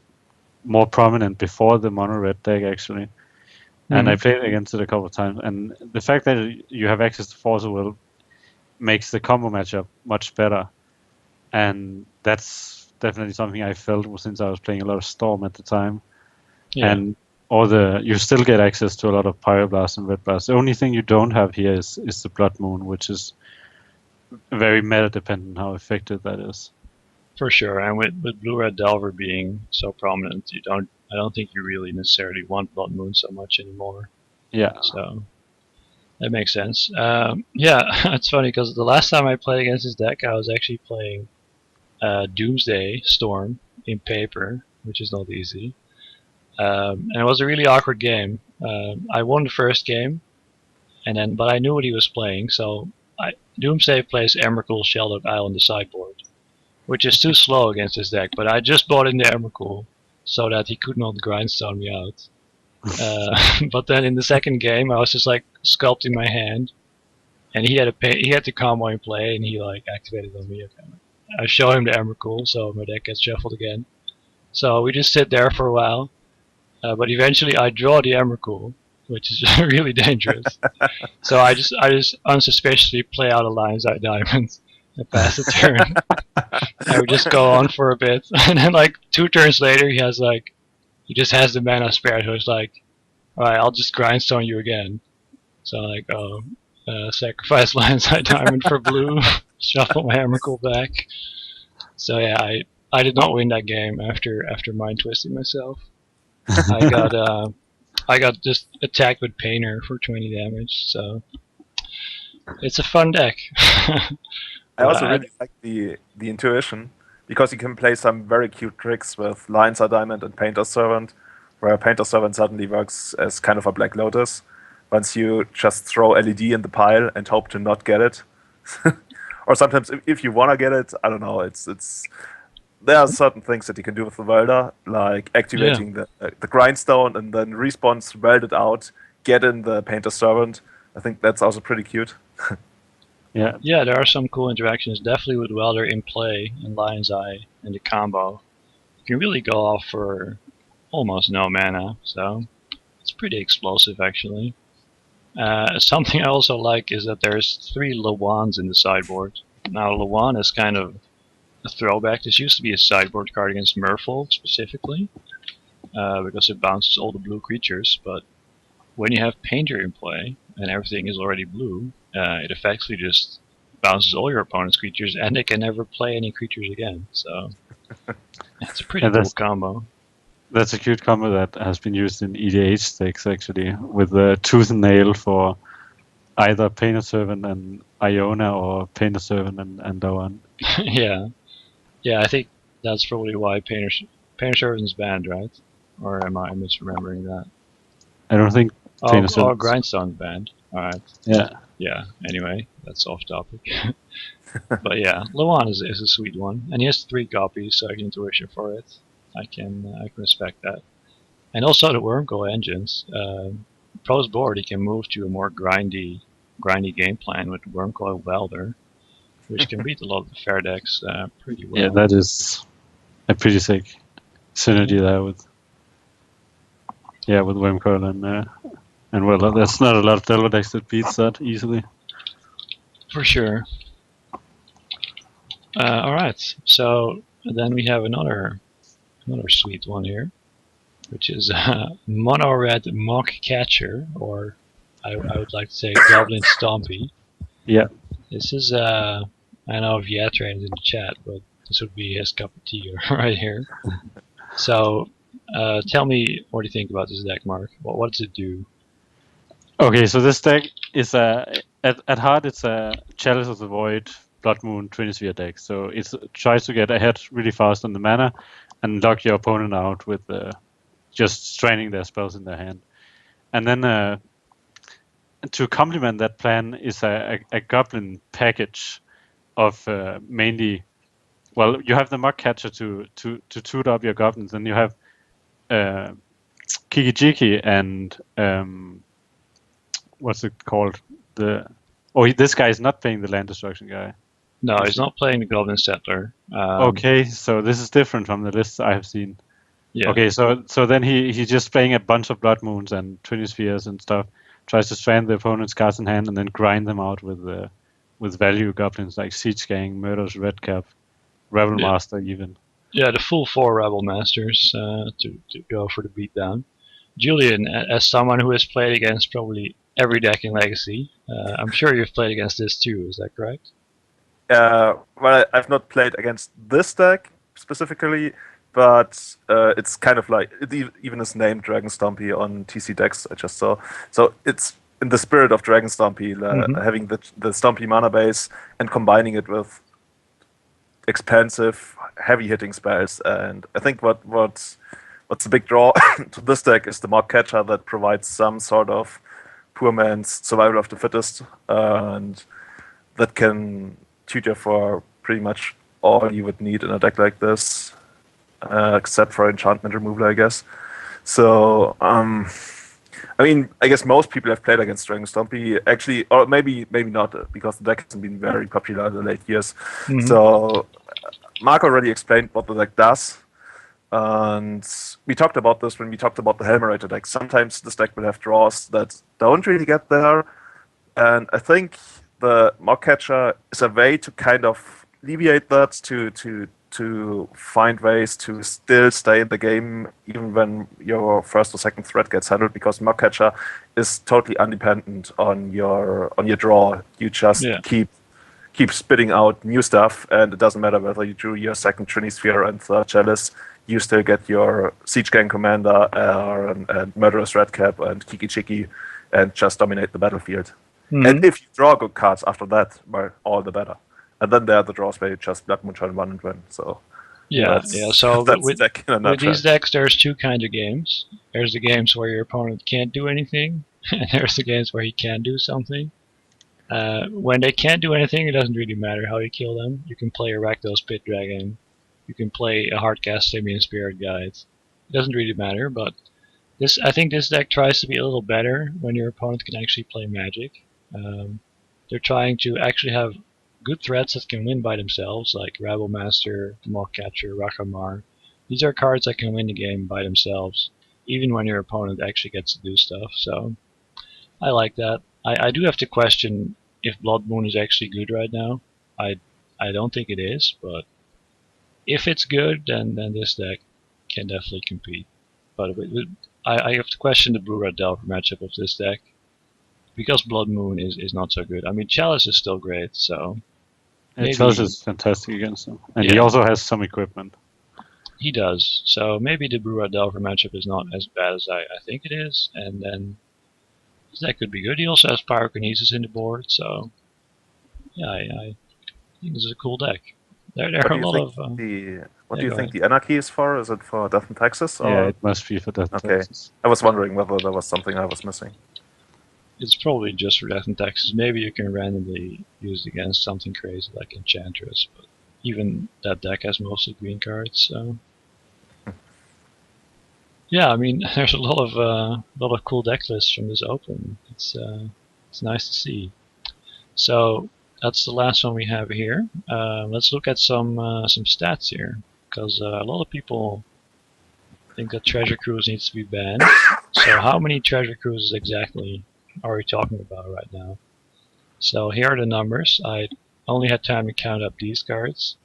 more prominent before the mono red deck actually. And I played against it a couple of times. And the fact that you have access to Force of Will makes the combo matchup much better. And that's definitely something I felt since I was playing a lot of Storm at the time. Yeah. And you still get access to a lot of Pyroblast and Red Blast. The only thing you don't have here is the Blood Moon, which is very meta dependent how effective that is. For sure, and with Blue-Red Delver being so prominent, I don't think you really necessarily want Blood Moon so much anymore. Yeah. So that makes sense. Yeah, it's funny because the last time I played against this deck, I was actually playing Doomsday Storm in paper, which is not easy. And it was a really awkward game. I won the first game, but I knew what he was playing. So Doomsday plays Emrakul Sheldon Isle on the sideboard, which is too slow against this deck. But I just bought in the Emrakul so that he could not grindstone me out. But then in the second game, I was just like sculpting my hand, and he had the combo in play, and he like activated on me. I show him the Emrakul, so my deck gets shuffled again. So we just sit there for a while. But eventually I draw the Emrakul, which is really dangerous. So I just unsuspiciously play out a Lion's Eye Diamond and pass the turn. I would just go on for a bit, and then like 2 turns later he just has the mana spare, so it's like, alright, I'll just grindstone you again. So I'm like, sacrifice Lion's Eye Diamond for blue, shuffle my Emrakul back. So yeah, I did not win that game after mind twisting myself. I got just attacked with Painter for 20 damage, so it's a fun deck. I also really like the intuition, because you can play some very cute tricks with Lion's Eye Diamond and Painter's Servant, where Painter's Servant suddenly works as kind of a Black Lotus. Once you just throw LED in the pile and hope to not get it. Or sometimes if you want to get it, I don't know, there are certain things that you can do with the welder, like activating the grindstone and then respawns welded out, get in the Painter's Servant. I think that's also pretty cute. Yeah, there are some cool interactions, definitely with welder in play and Lion's Eye and the combo. You can really go off for almost no mana, so it's pretty explosive actually. Something I also like is that there's 3 Lawans in the sideboard. Now Lawan is kind of a throwback. This used to be a sideboard card against Merfolk specifically, because it bounces all the blue creatures, but when you have Painter in play and everything is already blue, it effectively just bounces all your opponent's creatures and they can never play any creatures again. So it's a pretty cool combo. That's a cute combo that has been used in EDH decks actually, with the Tooth and Nail for either Painter Servant and Iona or Painter Servant and Lawan. Yeah, I think that's probably why Painter Servant's banned, right? Or am I misremembering that? I don't think Painter Servant's... Grindstone's banned. Alright. Yeah, anyway, that's off topic. But yeah, Lawan is a sweet one. And he has 3 copies, so I can intuition for it. I can respect that. And also the Wormcoil engines. Post board, he can move to a more grindy game plan with Wormcoil Welder, which can beat a lot of the fair decks pretty well. Yeah, that is a pretty sick synergy there with. Yeah, with Wimcoil and well, there's not a lot of Delver decks that beats that easily. For sure. All right, so then we have another sweet one here, which is Mono Red Mock Catcher, or I would like to say Goblin Stompy. Yeah. This is I know Vietrain is in the chat, but this would be his cup of tea right here. So, tell me what you think about this deck, Mark. What does it do? Okay, so this deck is at heart it's a Chalice of the Void Blood Moon Twinisphere deck. So it tries to get ahead really fast on the mana and lock your opponent out with just straining their spells in their hand. And then to complement that plan is a Goblin package of mainly, well, you have the Mug Catcher to toot up your goblins, and you have Kiki-Jiki and what's it called? This guy is not playing the land destruction guy. No, he's not playing the Goblin Settler. Okay, so this is different from the lists I have seen. Yeah. Okay, so then he's just playing a bunch of Blood Moons and Twinispheres and stuff. Tries to strand the opponent's cards in hand and then grind them out with value goblins like Siege Gang, Murderous Redcap, Rebel Master even. Yeah, the full 4 Rebel Masters to go for the beatdown. Julian, as someone who has played against probably every deck in Legacy, I'm sure you've played against this too, is that correct? Well, I've not played against this deck specifically, but it's kind of like, it even is named Dragon Stompy on TC decks, I just saw. So it's in the spirit of Dragon Stompy, having the Stompy mana base and combining it with expensive, heavy-hitting spells. And I think what's the big draw to this deck is the Mock Catcher that provides some sort of poor man's survival of the fittest, and that can tutor for pretty much all you would need in a deck like this, except for enchantment removal, I guess. So, I mean, I guess most people have played against Dragon Stompy, actually, or maybe not, because the deck hasn't been very popular in the late years. Mm-hmm. So, Mark already explained what the deck does, and we talked about this when we talked about the Helmerator deck. Sometimes this deck will have draws that don't really get there, and I think the Mock Catcher is a way to kind of alleviate that, to find ways to still stay in the game even when your first or second threat gets handled, because Mock Catcher is totally independent on your draw. You just keep spitting out new stuff, and it doesn't matter whether you drew your second Trinisphere and third Chalice, you still get your Siege Gang Commander and Murderous Redcap and Kiki-Jiki and just dominate the battlefield. Mm-hmm. And if you draw good cards after that, well, all the better. And then there are the draws where you just Blood Moonshine 1 and win. So So with these decks, there's two kinds of games. There's the games where your opponent can't do anything, and there's the games where he can do something. When they can't do anything, it doesn't really matter how you kill them. You can play a Rakdos Pit Dragon. You can play a Hardcast Simian Spirit Guide. It doesn't really matter, but I think this deck tries to be a little better when your opponent can actually play Magic. They're trying to actually have good threats that can win by themselves, like Rebel Master, Mock Catcher, Rakamar. These are cards that can win the game by themselves, even when your opponent actually gets to do stuff. So I like that. I do have to question if Blood Moon is actually good right now. I don't think it is, but if it's good, then this deck can definitely compete. But I have to question the Blue-Red Delver matchup of this deck, because Blood Moon is not so good. I mean, Chalice is still great, so... Chalice is fantastic against him. And he also has some equipment. He does. So maybe the Blue-Red Delver matchup is not as bad as I think it is, and then this deck could be good. He also has Pyrokinesis in the board, so... Yeah, I think this is a cool deck. There are a lot of... What do you think the Anarchy is for? Is it for Death and Taxes? Or? Yeah, it must be for Death and Taxes. I was wondering whether there was something I was missing. It's probably just for Death and Taxes. Maybe you can randomly use it against something crazy like Enchantress, but even that deck has mostly green cards, so... Yeah, I mean, there's a lot of cool deck lists from this open. It's nice to see. So that's the last one we have here. Let's look at some stats here, because a lot of people think that Treasure Cruise needs to be banned. So how many treasure cruises exactly are we talking about right now? So here are the numbers. I only had time to count up these cards.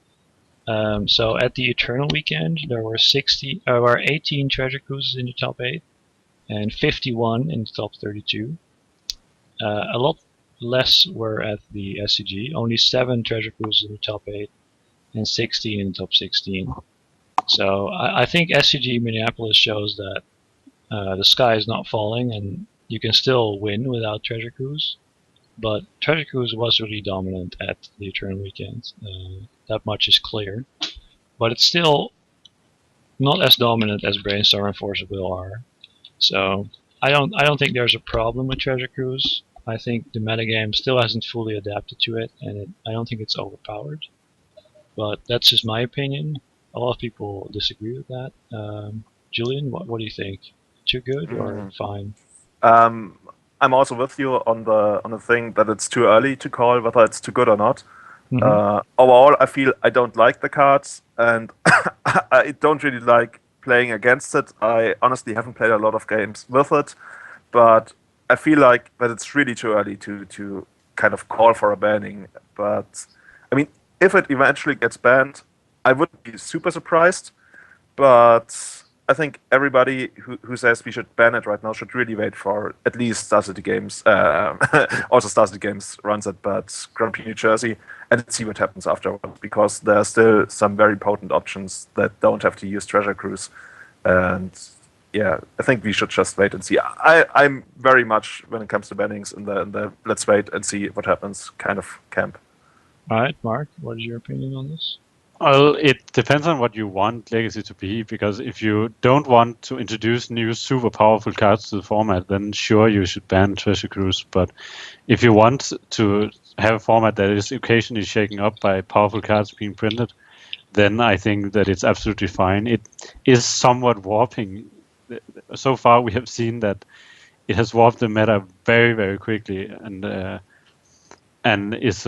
So at the Eternal weekend, there were 18 treasure cruises in the top 8 and 51 in the top 32. A lot less were at the SCG, only 7 treasure cruises in the top 8 and 16 in the top 16. So I think SCG Minneapolis shows that the sky is not falling and you can still win without treasure cruise. But treasure cruise was really dominant at the Eternal weekend. That much is clear. But it's still not as dominant as Brainstorm and Force of Will are. So I don't think there's a problem with treasure cruise. I think the metagame still hasn't fully adapted to it, and I don't think it's overpowered. But that's just my opinion. A lot of people disagree with that. Julian, what do you think? Too good or fine? I'm also with you on the thing that it's too early to call whether it's too good or not. Overall, I feel I don't like the cards, and I don't really like playing against it. I honestly haven't played a lot of games with it, but I feel like that it's really too early to kind of call for a banning. But I mean, if it eventually gets banned, I wouldn't be super surprised. But I think everybody who says we should ban it right now should really wait for at least Star City Games, also Star City Games runs it, but Grand Prix New Jersey, and see what happens afterward, because there are still some very potent options that don't have to use Treasure Cruise. And yeah, I think we should just wait and see. I'm very much, when it comes to bannings, in the let's wait and see what happens kind of camp. All right, Mark, what is your opinion on this? Well, it depends on what you want Legacy to be, because if you don't want to introduce new super powerful cards to the format, then sure, you should ban Treasure Cruise. But if you want to have a format that is occasionally shaken up by powerful cards being printed, then I think that it's absolutely fine. It is somewhat warping. So far, we have seen that it has warped the meta very, very quickly, and is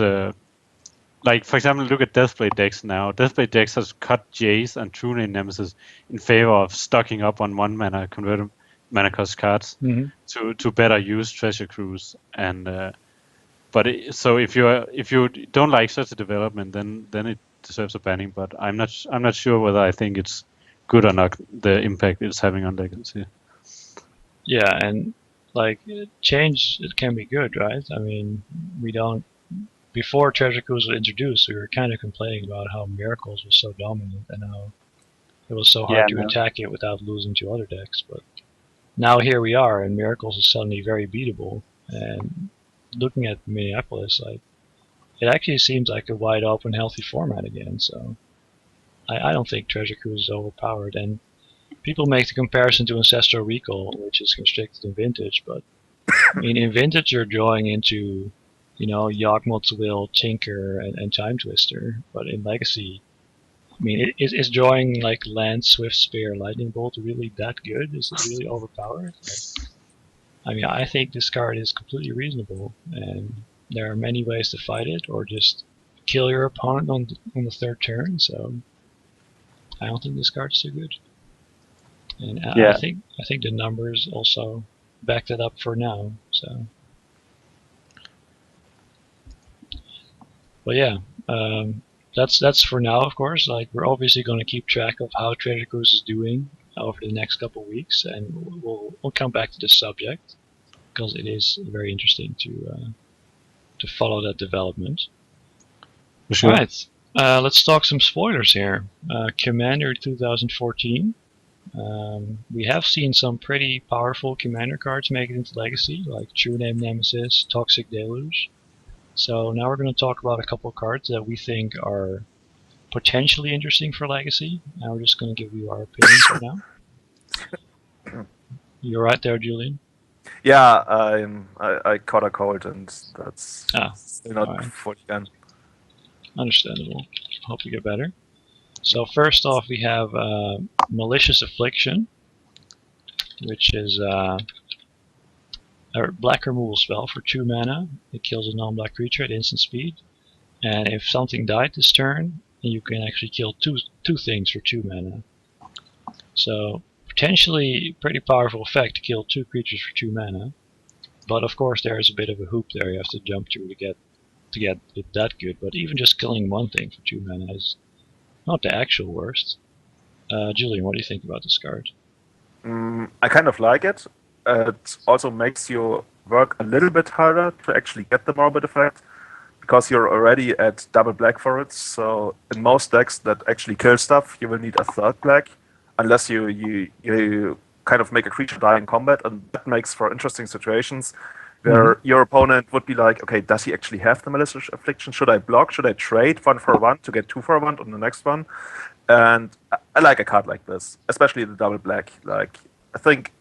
like, for example, look at Deathblade decks now. Deathblade decks has cut Jace and True Name Nemesis in favor of stocking up on 1 mana converted mana cost cards to better use Treasure Cruise. And so if you don't like such a development, then it deserves a banning. But I'm not sure whether I think it's good or not, the impact it's having on Legacy. Yeah, and like change, it can be good, right? I mean, before Treasure Cruise was introduced, we were kind of complaining about how Miracles was so dominant and how it was so hard to attack it without losing to other decks. But now here we are, and Miracles is suddenly very beatable. And looking at Minneapolis, like, it actually seems like a wide open, healthy format again. So I don't think Treasure Cruise is overpowered. And people make the comparison to Ancestral Recall, which is constricted in Vintage, but I mean, in Vintage you're drawing into, Yawgmoth's Will, Tinker, and Time Twister. But in Legacy, I mean, is drawing like Lance, Swift Spear, Lightning Bolt really that good? Is it really overpowered? I mean, I think this card is completely reasonable, and there are many ways to fight it, or just kill your opponent on the 3rd turn. So I don't think this card's too good. And I think the numbers also back that up for now. So. But yeah, that's for now, of course. Like, we're obviously going to keep track of how Treasure Cruise is doing over the next couple of weeks, and we'll come back to this subject because it is very interesting to follow that development. Sure. All right, let's talk some spoilers here. Commander 2014. We have seen some pretty powerful Commander cards make it into Legacy, like True Name Nemesis, Toxic Deluge. So now we're going to talk about a couple of cards that we think are potentially interesting for Legacy. Now we're just going to give you our opinions right now. You're right there, Julian? Yeah, I caught a cold, and that's not fully done. Understandable. Hope you get better. So first off, we have Malicious Affliction, which is a black removal spell for 2 mana. It kills a non-black creature at instant speed, and if something died this turn, you can actually kill two things for 2 mana. So potentially pretty powerful effect to kill 2 creatures for 2 mana. But of course there's a bit of a hoop there you have to jump through to get it that good. But even just killing one thing for 2 mana is not the actual worst. Julian, what do you think about this card? I kind of like it. It also makes your work a little bit harder to actually get the Morbid effect, because you're already at double black for it. So in most decks that actually kill stuff, you will need a third black, unless you kind of make a creature die in combat, and that makes for interesting situations where your opponent would be like, okay, does he actually have the Malicious Affliction? Should I block? Should I trade 1 for 1 to get 2 for 1 on the next one? And I like a card like this, especially the double black. Like, I think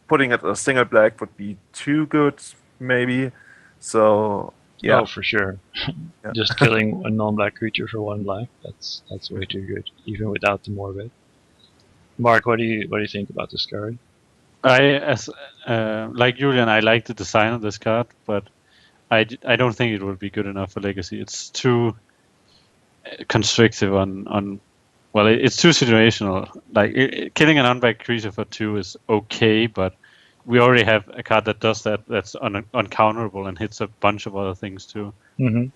putting it as a single black would be too good, maybe. So yeah. Oh, for sure. Yeah. Just killing a non-black creature for 1 black, that's way too good, even without the Morbid. Mark, what do you think about this card? Like Julian, I like the design of this card, but I don't think it would be good enough for Legacy. It's too constrictive on well, it's too situational. Like, killing an unbacked creature for 2 is okay, but we already have a card that does that. That's uncounterable and hits a bunch of other things too. In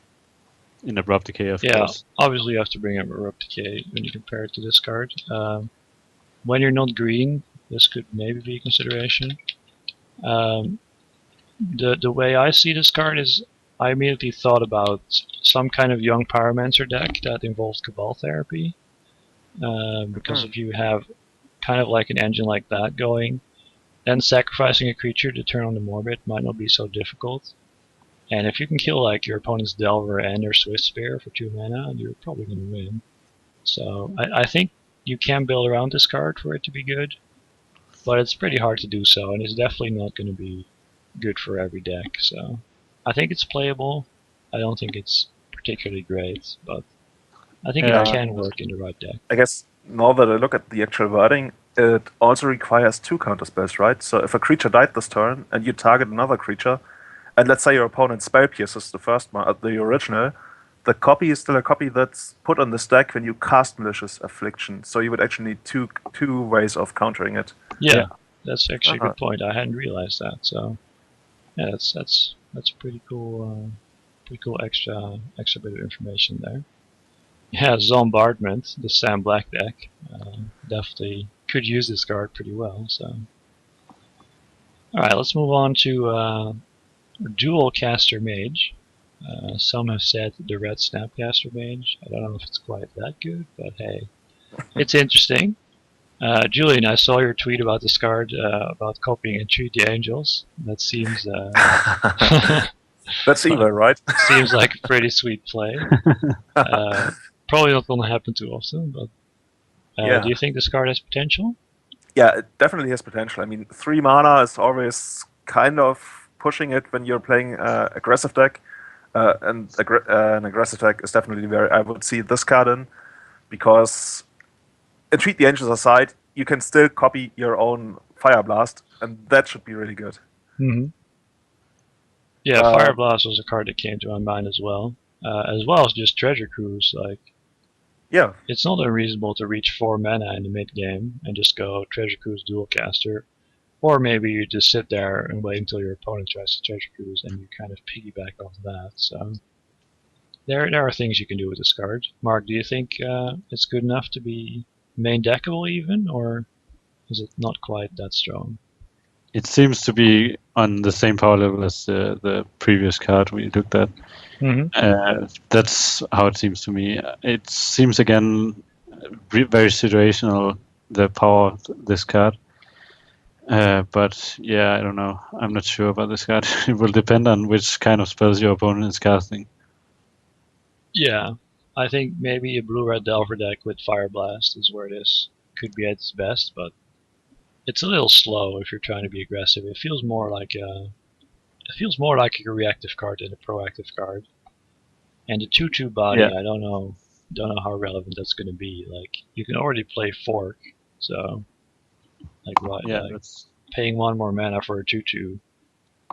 Abrupt Decay, of course. Yeah, obviously you have to bring up Abrupt Decay when you compare it to this card. When you're not green, this could maybe be a consideration. The way I see this card is, I immediately thought about some kind of young Pyromancer deck that involves Cabal Therapy. Because if you have kind of like an engine like that going, then sacrificing a creature to turn on the Morbid might not be so difficult. And if you can kill like your opponent's Delver and their Swift Spear for 2 mana, you're probably going to win. So I think you can build around this card for it to be good, but it's pretty hard to do so, and it's definitely not going to be good for every deck. So I think it's playable. I don't think it's particularly great, but I think it can work in the right deck. I guess now that I look at the actual wording, it also requires 2 counterspells, right? So if a creature died this turn and you target another creature, and let's say your opponent spell pierces the first one, the original, the copy is still a copy that's put on this deck when you cast Malicious Affliction. So you would actually need two ways of countering it. Yeah, that's actually a good point. I hadn't realized that. So yeah, that's pretty cool. Pretty cool extra bit of information there. Yeah, Zombardment, the Sam Black deck, definitely could use this card pretty well. So, all right, let's move on to Dual Caster Mage. Some have said the Red Snapcaster Mage. I don't know if it's quite that good, but hey, it's interesting. Julian, I saw your tweet about this card, about copying Entreat the Angels. That seems that's evil, right? Seems like a pretty sweet play. Probably not going to happen too often, but do you think this card has potential? Yeah, it definitely has potential. I mean, 3 mana is always kind of pushing it when you're playing aggressive deck. And an aggressive deck is definitely where I would see this card in, because Entreat the Angels aside, you can still copy your own Fire Blast, and that should be really good. Yeah, Fire Blast was a card that came to my mind as well as just Treasure Cruise. Like, yeah, it's not unreasonable to reach 4 mana in the mid game and just go Treasure Cruise Dual Caster, or maybe you just sit there and wait until your opponent tries to Treasure Cruise and you kind of piggyback off that. So there are things you can do with this card. Mark, do you think it's good enough to be main deckable even, or is it not quite that strong? It seems to be on the same power level as the previous card we looked at. That's how it seems to me. It seems, again, very situational, the power of this card. But yeah, I don't know. I'm not sure about this card. It will depend on which kind of spells your opponent is casting. Yeah, I think maybe a blue-red Delver deck with Fire Blast is where this could be at its best, but it's a little slow if you're trying to be aggressive. It feels more like a reactive card than a proactive card. And the 2/2 body, I don't know how relevant that's going to be. Like, you can already play Fork, so like what? Yeah, like, paying 1 more mana for a 2/2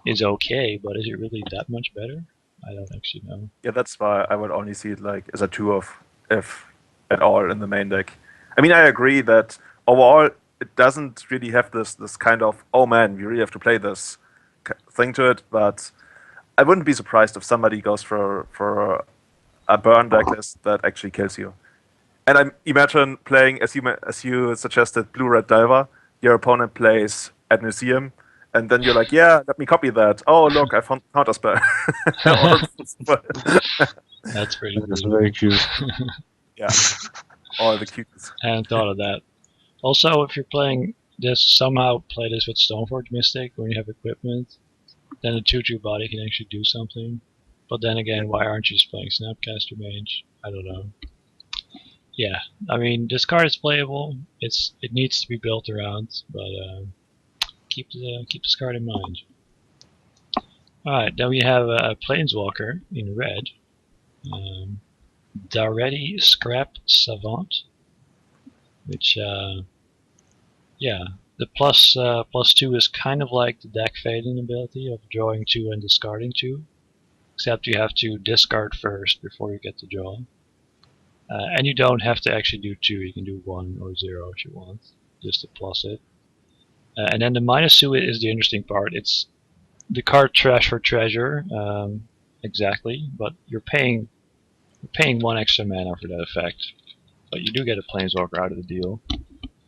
is okay, but is it really that much better? I don't actually know. Yeah, that's why I would only see it like as a 2 of, if at all, in the main deck. I mean, I agree that overall it doesn't really have this kind of, oh man, we really have to play this thing to it. But I wouldn't be surprised if somebody goes for a burn deck list that actually kills you. And I imagine playing, as you suggested, Blue-Red Delver. Your opponent plays Ad Museum, and then you're like, yeah, let me copy that. Oh, look, I found a spell. That's pretty That's very cute. Yeah. All the cuties. I hadn't thought of that. Also, if you're playing this, somehow play this with Stoneforge Mystic when you have equipment, then the 2/2 body can actually do something. But then again, why aren't you just playing Snapcaster Mage? I don't know. Yeah, I mean, this card is playable. It needs to be built around, but keep this card in mind. Alright, then we have a Planeswalker in red. Daretti Scrap Savant, which yeah, the +2 is kind of like the deck fading ability of drawing 2 and discarding 2, except you have to discard first before you get to draw. And you don't have to actually do 2, you can do 1 or 0 if you want, just to plus it. And then the -2 is the interesting part. It's the card Trash for Treasure, exactly, but you're paying 1 extra mana for that effect. But you do get a Planeswalker out of the deal.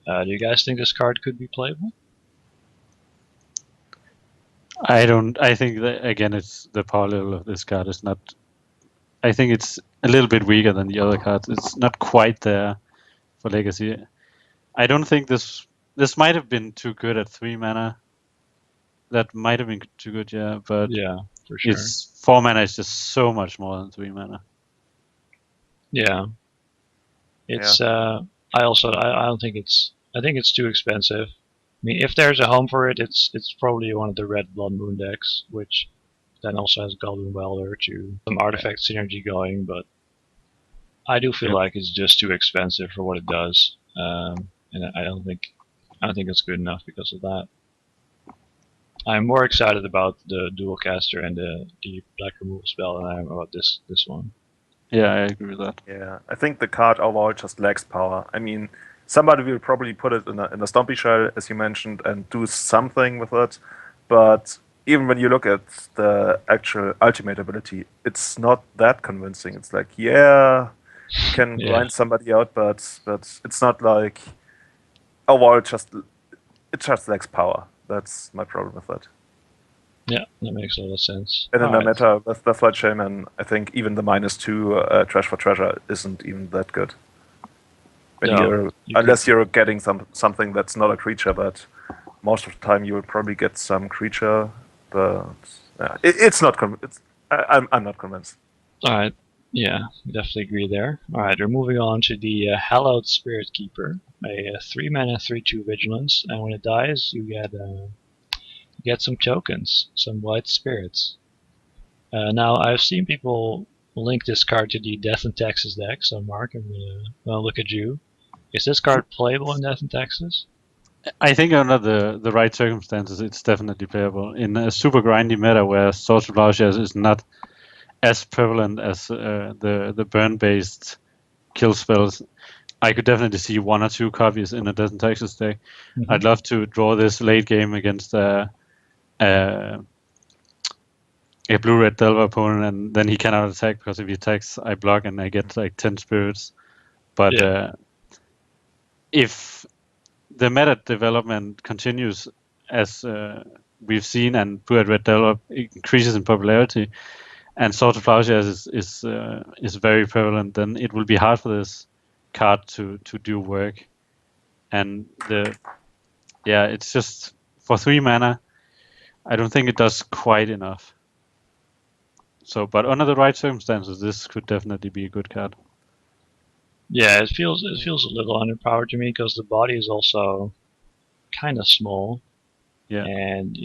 Do you guys think this card could be playable? I don't. I think that again, it's the power level of this card is not. I think it's a little bit weaker than the other cards. It's not quite there for Legacy. I don't think this might have been too good at 3 mana. That might have been too good, yeah. But yeah, for sure. It's 4 mana is just so much more than 3 mana. Yeah. It's I don't think it's. I think it's too expensive. I mean, if there's a home for it, it's probably one of the red Blood Moon decks, which then also has Goblin Welder to some artifact synergy going. But I do feel like it's just too expensive for what it does, and I don't think it's good enough because of that. I'm more excited about the dual caster and the black removal spell than I am about this one. Yeah, I agree with that. Yeah, I think the card overall just lacks power. I mean, somebody will probably put it in a Stompy Shell, as you mentioned, and do something with it. But even when you look at the actual ultimate ability, it's not that convincing. It's like, yeah, you can grind somebody out, but it's not like overall it just lacks power. That's my problem with that. Yeah, that makes a lot of sense. And in the meta with Deathlight Shaman, I think even the -2 Trash for Treasure isn't even that good. Unless you're getting something that's not a creature, but most of the time you will probably get some creature. But it's not. I'm not convinced. All right. Yeah, definitely agree there. All right, we're moving on to the Hallowed Spirit Keeper, a 3 mana 3/2 vigilance, and when it dies, you get some tokens, some white spirits. Now, I've seen people link this card to the Death and Taxes deck, so Mark, I'm gonna look at you. Is this card playable in Death and Taxes? I think under the right circumstances, it's definitely playable. In a super grindy meta where Swords of Plowshares is not as prevalent as the burn-based kill spells, I could definitely see 1 or 2 copies in a Death and Taxes deck. Mm-hmm. I'd love to draw this late game against a blue-red Delver opponent, and then he cannot attack because if he attacks, I block and I get like 10 spirits. But if the meta development continues as we've seen, and blue-red Delver increases in popularity, and Swords of Plowshares is very prevalent, then it will be hard for this card to do work. And it's just for 3 mana. I don't think it does quite enough. So, but under the right circumstances, this could definitely be a good card. Yeah, it feels a little underpowered to me because the body is also kind of small. Yeah. And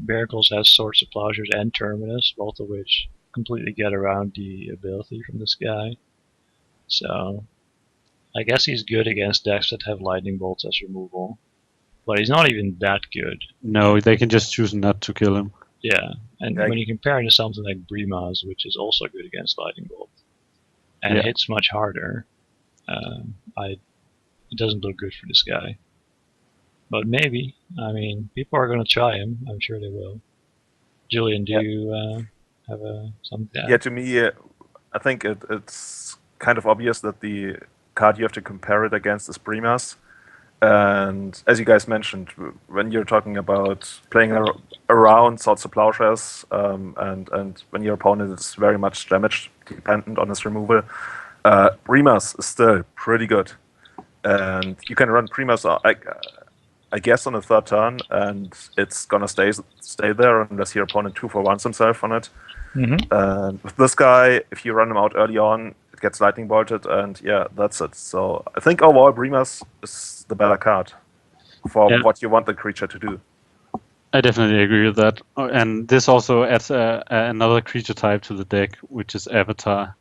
Miracles has Swords of Plowshares and Terminus, both of which completely get around the ability from this guy. So, I guess he's good against decks that have Lightning Bolts as removal. But he's not even that good. No, they can just choose not to kill him. Yeah, and when you compare him to something like Brimaz, which is also good against Lightning Bolt, and it hits much harder, it doesn't look good for this guy. but maybe. I mean, people are going to try him. I'm sure they will. Julian, do you have something to add? Yeah, to me, I think it's kind of obvious that the card you have to compare it against is Primas. And as you guys mentioned, when you're talking about playing around Swords to Plowshares, and when your opponent is very much damage dependent on his removal, Primas is still pretty good. And you can run Primas, I guess, on the third turn, and it's gonna stay there unless your opponent 2-for-1s himself on it. And with this guy, if you run him out early on, it gets lightning bolted, and yeah, that's it. So I think overall, Brimas is the better card for what you want the creature to do. I definitely agree with that. And this also adds another creature type to the deck, which is Avatar,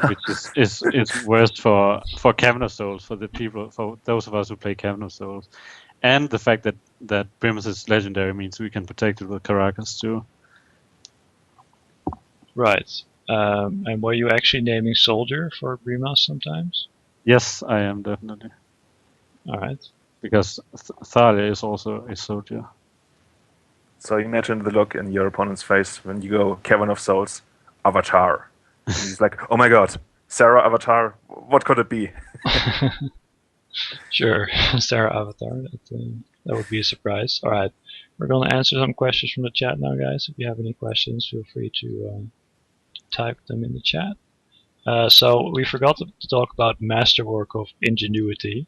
which is worse for Cavern of Souls, for those of us who play Cavern of Souls. And the fact that Primus is legendary means we can protect it with Caracas too. Right. And were you actually naming Soldier for Brimas sometimes? Yes, I am definitely. All right. Because Thalia is also a Soldier. So imagine the look in your opponent's face when you go Cavern of Souls, Avatar. And he's like, oh my god, Sarah Avatar, what could it be? Sure, Sarah Avatar. That would be a surprise. All right. We're going to answer some questions from the chat now, guys. If you have any questions, feel free to type them in the chat. So we forgot to talk about Masterwork of Ingenuity.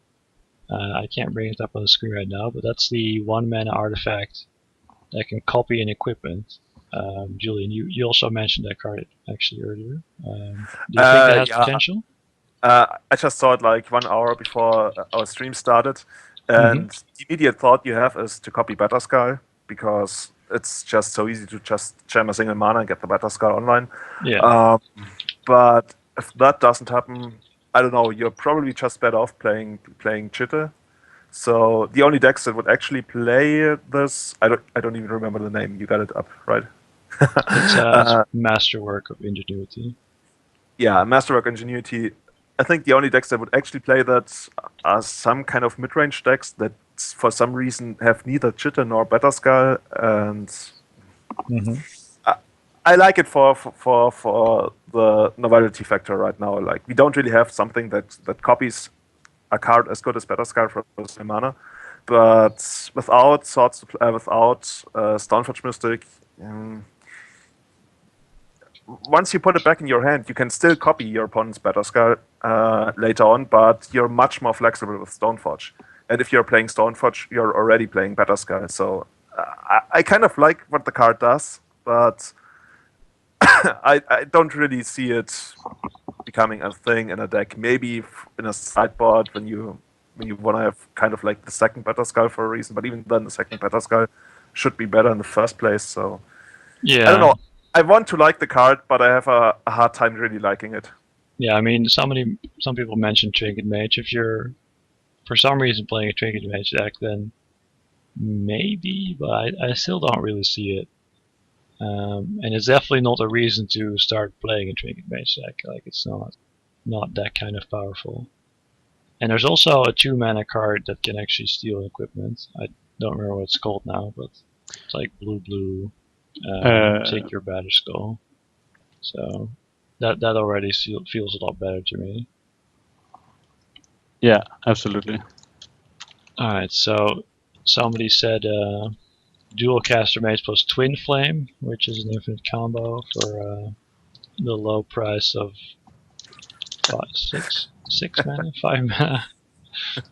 I can't bring it up on the screen right now, but that's the 1-mana artifact that can copy an equipment. Julian, you also mentioned that card actually earlier. Do you think that has potential? I just saw it like 1 hour before our stream started, and the immediate thought you have is to copy Batterskull, because it's just so easy to just jam a single mana and get the Batterskull online. Yeah. But if that doesn't happen, I don't know, you're probably just better off playing Chitte. So the only decks that would actually play this, I don't even remember the name. You got it up, right? It's Masterwork of Ingenuity. Yeah, Masterwork Ingenuity. I think the only decks that would actually play that are some kind of mid-range decks that for some reason have neither Chitte nor Batterskull, and I like it for the novelty factor right now. Like, we don't really have something that copies a card as good as Batterskull for the same mana, but without Stoneforge Mystic, once you put it back in your hand, you can still copy your opponent's Batterskull later on, but you're much more flexible with Stoneforge. And if you're playing Stoneforge, you're already playing Batterskull. So I kind of like what the card does, but I don't really see it becoming a thing in a deck. Maybe in a sideboard when you want to have kind of like the second Batterskull for a reason, but even then the second Batterskull should be better in the first place. So yeah, I don't know. I want to like the card, but I have a hard time really liking it. Yeah, I mean, some people mentioned Trinket Mage. If you're for some reason playing a Trinket Mage deck, then maybe, but I still don't really see it. And it's definitely not a reason to start playing a Trinket Mage deck. Like, it's not that kind of powerful. And there's also a 2-mana card that can actually steal equipment. I don't remember what it's called now, but it's like blue. Take your Batterskull. So that already feels a lot better to me. Yeah, absolutely. Alright, so somebody said Dual Caster Mage plus Twin Flame, which is an infinite combo for the low price of 6 mana, 5 mana.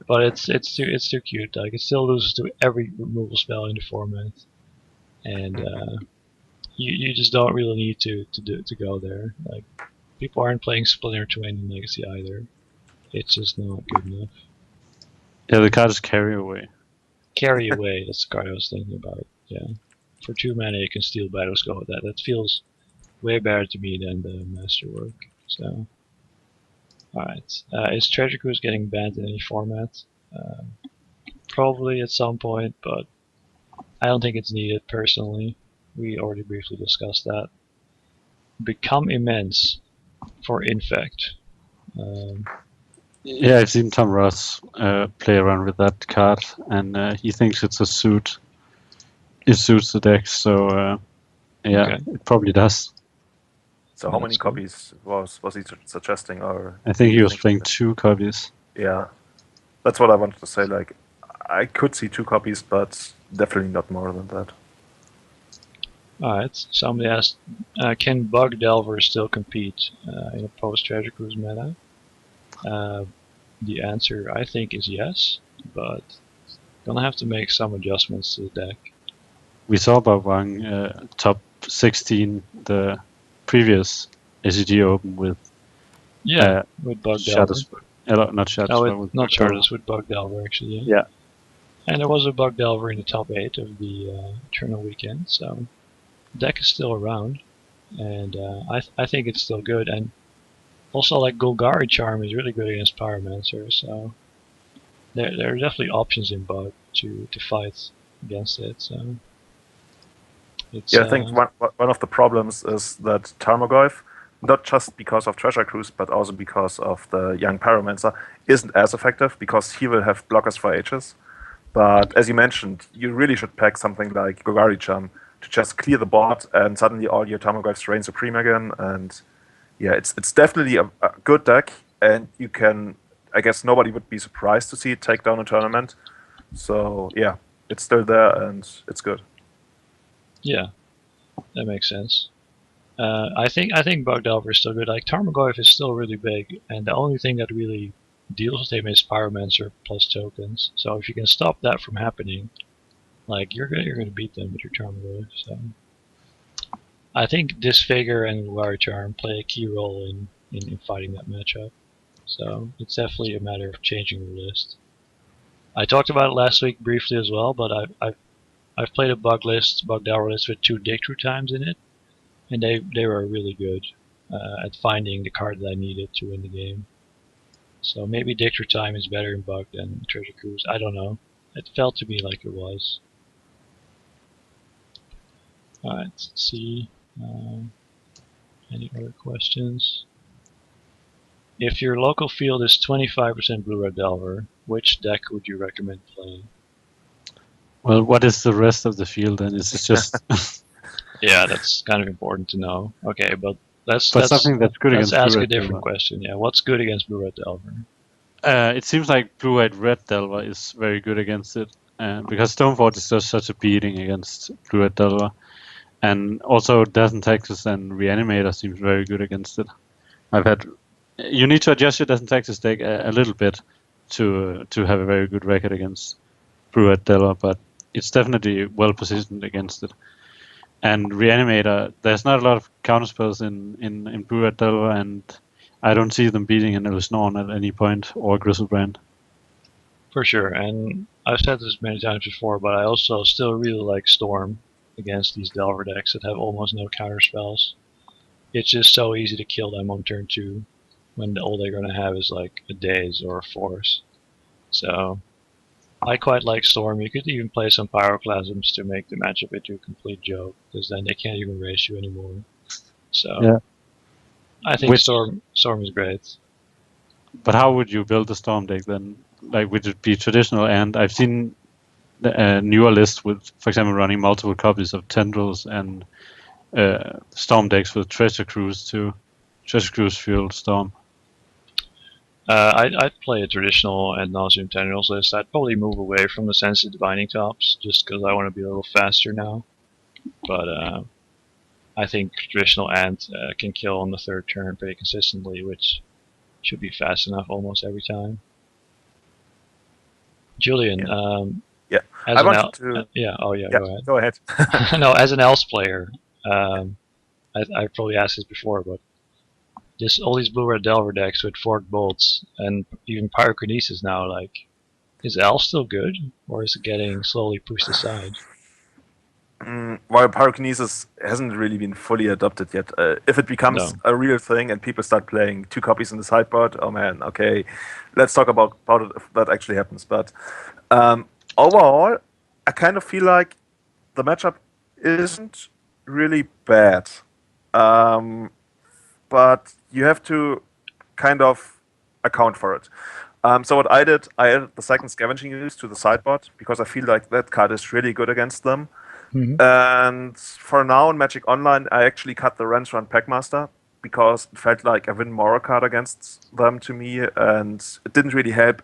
But it's too cute. Like, it still loses to every removal spell in the format, and you just don't really need to go there. Like, people aren't playing Splinter Twin in Legacy either. It's just not good enough. Yeah, the card is Carry Away. Carry Away, that's the card I was thinking about. Yeah, for 2 mana you can steal Batterskull with that. That feels way better to me than the Masterwork. So, alright, is Treasure Cruise getting banned in any format? Probably at some point, but I don't think it's needed personally. We already briefly discussed that. Become Immense for Infect. Yeah, I've seen Tom Ross play around with that card, and he thinks it's a suit. It suits the deck, so yeah, it probably does. So how many copies was he suggesting? Or I think he was playing 2 copies. Yeah, that's what I wanted to say. Like, I could see 2 copies, but definitely not more than that. Alright, somebody asked, can Bug Delver still compete in a post-Treasure Cruise meta? The answer, I think, is yes, but gonna have to make some adjustments to the deck. We saw Bawang top 16 the previous SCG Open with with Bug Delver. Not Shadows, not Shadows, with Bug Delver actually. Yeah. And there was a Bug Delver in the top 8 of the Eternal Weekend, so the deck is still around, and I think it's still good. And also, like, Golgari Charm is really good against Pyromancer, so there are definitely options in Bug to fight against it. So I think one of the problems is that Tarmogoyf, not just because of Treasure Cruise, but also because of the young Pyromancer, isn't as effective because he will have blockers for ages. But as you mentioned, you really should pack something like Golgari Charm to just clear the board, and suddenly all your Tarmogoyfs reign supreme again. And yeah, it's definitely a good deck, and you can, I guess nobody would be surprised to see it take down a tournament. So yeah, it's still there and it's good. Yeah, that makes sense. I think Bug Delver is still good. Like, Tarmogoyf is still really big, and the only thing that really deals with him is Pyromancer plus tokens. So if you can stop that from happening, like, you're gonna beat them with your Tarmogoyf. So I think Disfigure and Golgari Charm play a key role in fighting that matchup. So it's definitely a matter of changing the list. I talked about it last week briefly as well, but I've played a Bug Delver list with 2 Dig Through Times in it, and they were really good at finding the card that I needed to win the game. So maybe Dig Through Time is better in Bug than Treasure Cruise. I don't know. It felt to me like it was. Alright, let's see. Any other questions? If your local field is 25% Blue-Red Delver, which deck would you recommend playing? Well, what is the rest of the field then? Is it just... Yeah, that's kind of important to know. Okay, but something that's good against let's ask a different question. Yeah, what's good against Blue-Red Delver? It seems like Blue-White-Red Delver is very good against it, because Stoneforge is just such a beating against Blue-Red Delver. And also Death and Taxes and Reanimator seems very good against it. You need to adjust your Death and Taxes deck a little bit to have a very good record against Blue-Red Delver, but it's definitely well positioned against it. And Reanimator, there's not a lot of counterspells in Blue-Red Delver, and I don't see them beating an Elisnorn at any point, or Griselbrand. For sure, and I've said this many times before, but I also still really like Storm against these Delver decks that have almost no counterspells. It's just so easy to kill them on turn 2, when all they're going to have is like a Daze or a Force. So I quite like Storm. You could even play some Pyroclasms to make the matchup into a complete joke, because then they can't even race you anymore. So yeah. I think Storm is great. But how would you build a Storm deck then? Like, would it be traditional? And I've seen a newer list with, for example, running multiple copies of Tendrils and Storm decks with Treasure Cruise too. Treasure Cruise fueled Storm. I'd play a traditional Ad Nauseam Tendrils list. I'd probably move away from the Sensitive Divining Tops, just because I want to be a little faster now. But I think traditional Ant can kill on the 3rd turn pretty consistently, which should be fast enough almost every time. Julian, go ahead. Go ahead. No, as an Else player, I probably asked this before, but all these Blue-Red Delver decks with Forked Bolts and even Pyrokinesis now, like, is Elf still good, or is it getting slowly pushed aside? While Pyrokinesis hasn't really been fully adopted yet, if it becomes a real thing and people start playing 2 copies in the sideboard, oh man, okay, let's talk about it if that actually happens. But overall, I kind of feel like the matchup isn't really bad. But you have to kind of, account for it. So what I did, I added the second scavenging use to the sideboard because I feel like that card is really good against them. And for now in Magic Online, I actually cut the Run Packmaster because it felt like a win more card against them to me, and it didn't really help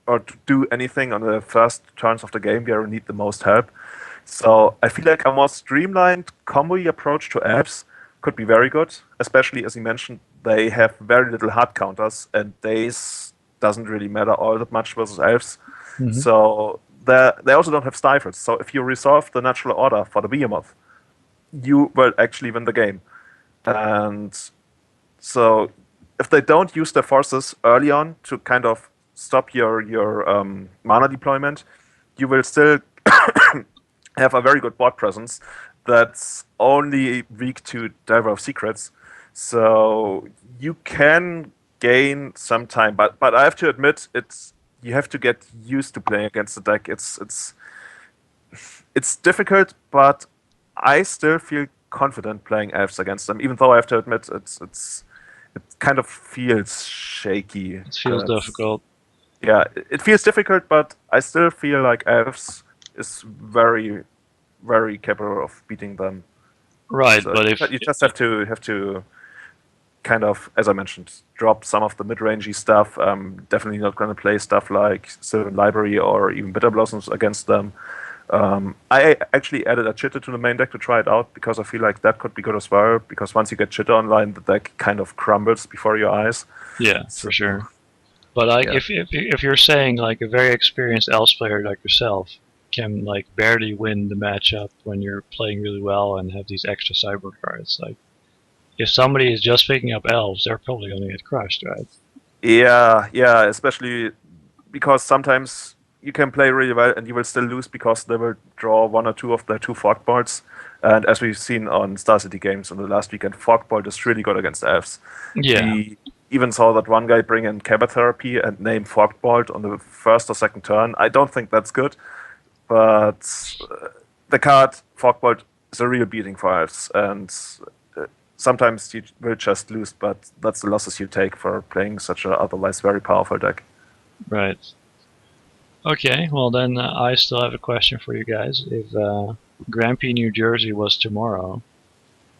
or to do anything on the first turns of the game where you need the most help. So I feel like a more streamlined combo approach to elves could be very good, especially as you mentioned, they have very little hard counters, and days doesn't really matter all that much versus elves. So they also don't have stifles. So if you resolve the natural order for the behemoth, you will actually win the game. And so if they don't use their forces early on to kind of stop your mana deployment, you will still have a very good board presence that's only weak to Delver of Secrets. So you can gain some time, but I have to admit, you have to get used to playing against the deck. It's difficult, but I still feel confident playing elves against them, even though I have to admit it kind of feels shaky. It feels difficult. Yeah, it feels difficult, but I still feel like elves is very, very capable of beating them. Right, so but if you just have to kind of, as I mentioned, drop some of the mid-rangey stuff. Definitely not going to play stuff like Sylvan Library or even Bitter Blossoms against them. I actually added a Chitter to the main deck to try it out because I feel like that could be good as well. Because once you get Chitter online, the deck kind of crumbles before your eyes. Yeah, for sure. But like, if you're saying like a very experienced elves player like yourself can like barely win the matchup when you're playing really well and have these extra sideboard cards, like if somebody is just picking up elves, they're probably going to get crushed, right? Yeah, especially because sometimes you can play really well and you will still lose because they will draw one or two of their two Fogbolts. And as we've seen on Star City games on the last weekend, Fogbolt is really good against elves. Yeah. We even saw that one guy bring in Cabot Therapy and name Fogbolt on the first or second turn. I don't think that's good, but the card Fogbolt is a real beating for elves, and sometimes you will just lose, but that's the losses you take for playing such a otherwise very powerful deck. Right. Okay, well then I still have a question for you guys. If Grand Prix New Jersey was tomorrow,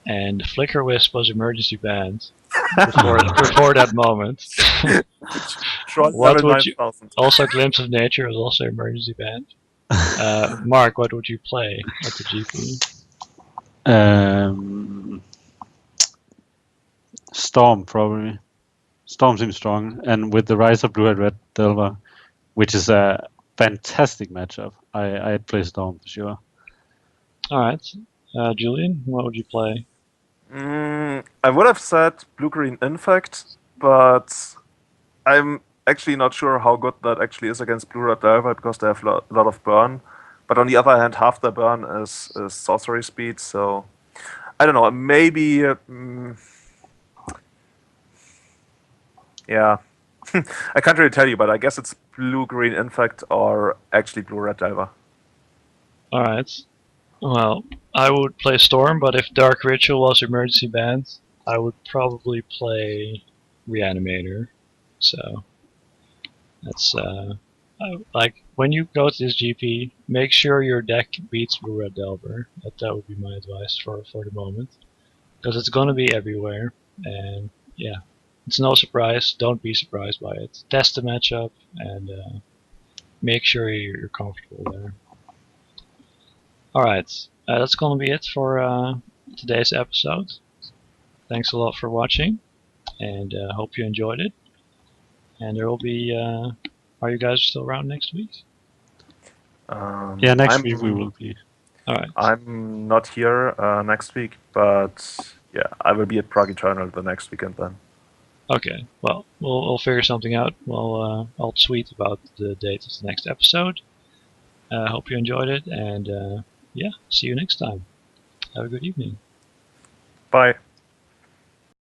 and Flicker Wisp was emergency banned before that moment, what would you? Also, Glimpse of Nature was also emergency banned. Mark, what would you play at the GP? Storm, probably. Storm seems strong, and with the rise of Blue-Red Delver, which is a fantastic matchup, I'd play Storm for sure. All right, Julian, what would you play? I would have said Blue-Green Infect, but I'm actually not sure how good that actually is against Blue-Red Delver because they have a lot of burn. But on the other hand, half their burn is sorcery speed, so I don't know. Maybe, yeah. I can't really tell you, but I guess it's Blue-Green Infect or actually Blue-Red Delver. All right. Well, I would play Storm, but if Dark Ritual was emergency banned, I would probably play Reanimator. So that's like when you go to this GP, make sure your deck beats Blue Red Delver. That would be my advice for the moment, because it's gonna be everywhere, and yeah, it's no surprise. Don't be surprised by it. Test the matchup and make sure you're comfortable there. Alright, that's gonna be it for today's episode. Thanks a lot for watching, and hope you enjoyed it. And there will be. Are you guys still around next week? Yeah, next week we will be. Alright. I'm not here next week, but yeah, I will be at Prague Eternal the next weekend then. Okay, well, we'll figure something out. I'll tweet about the date of the next episode. Hope you enjoyed it, and yeah, see you next time. Have a good evening. Bye.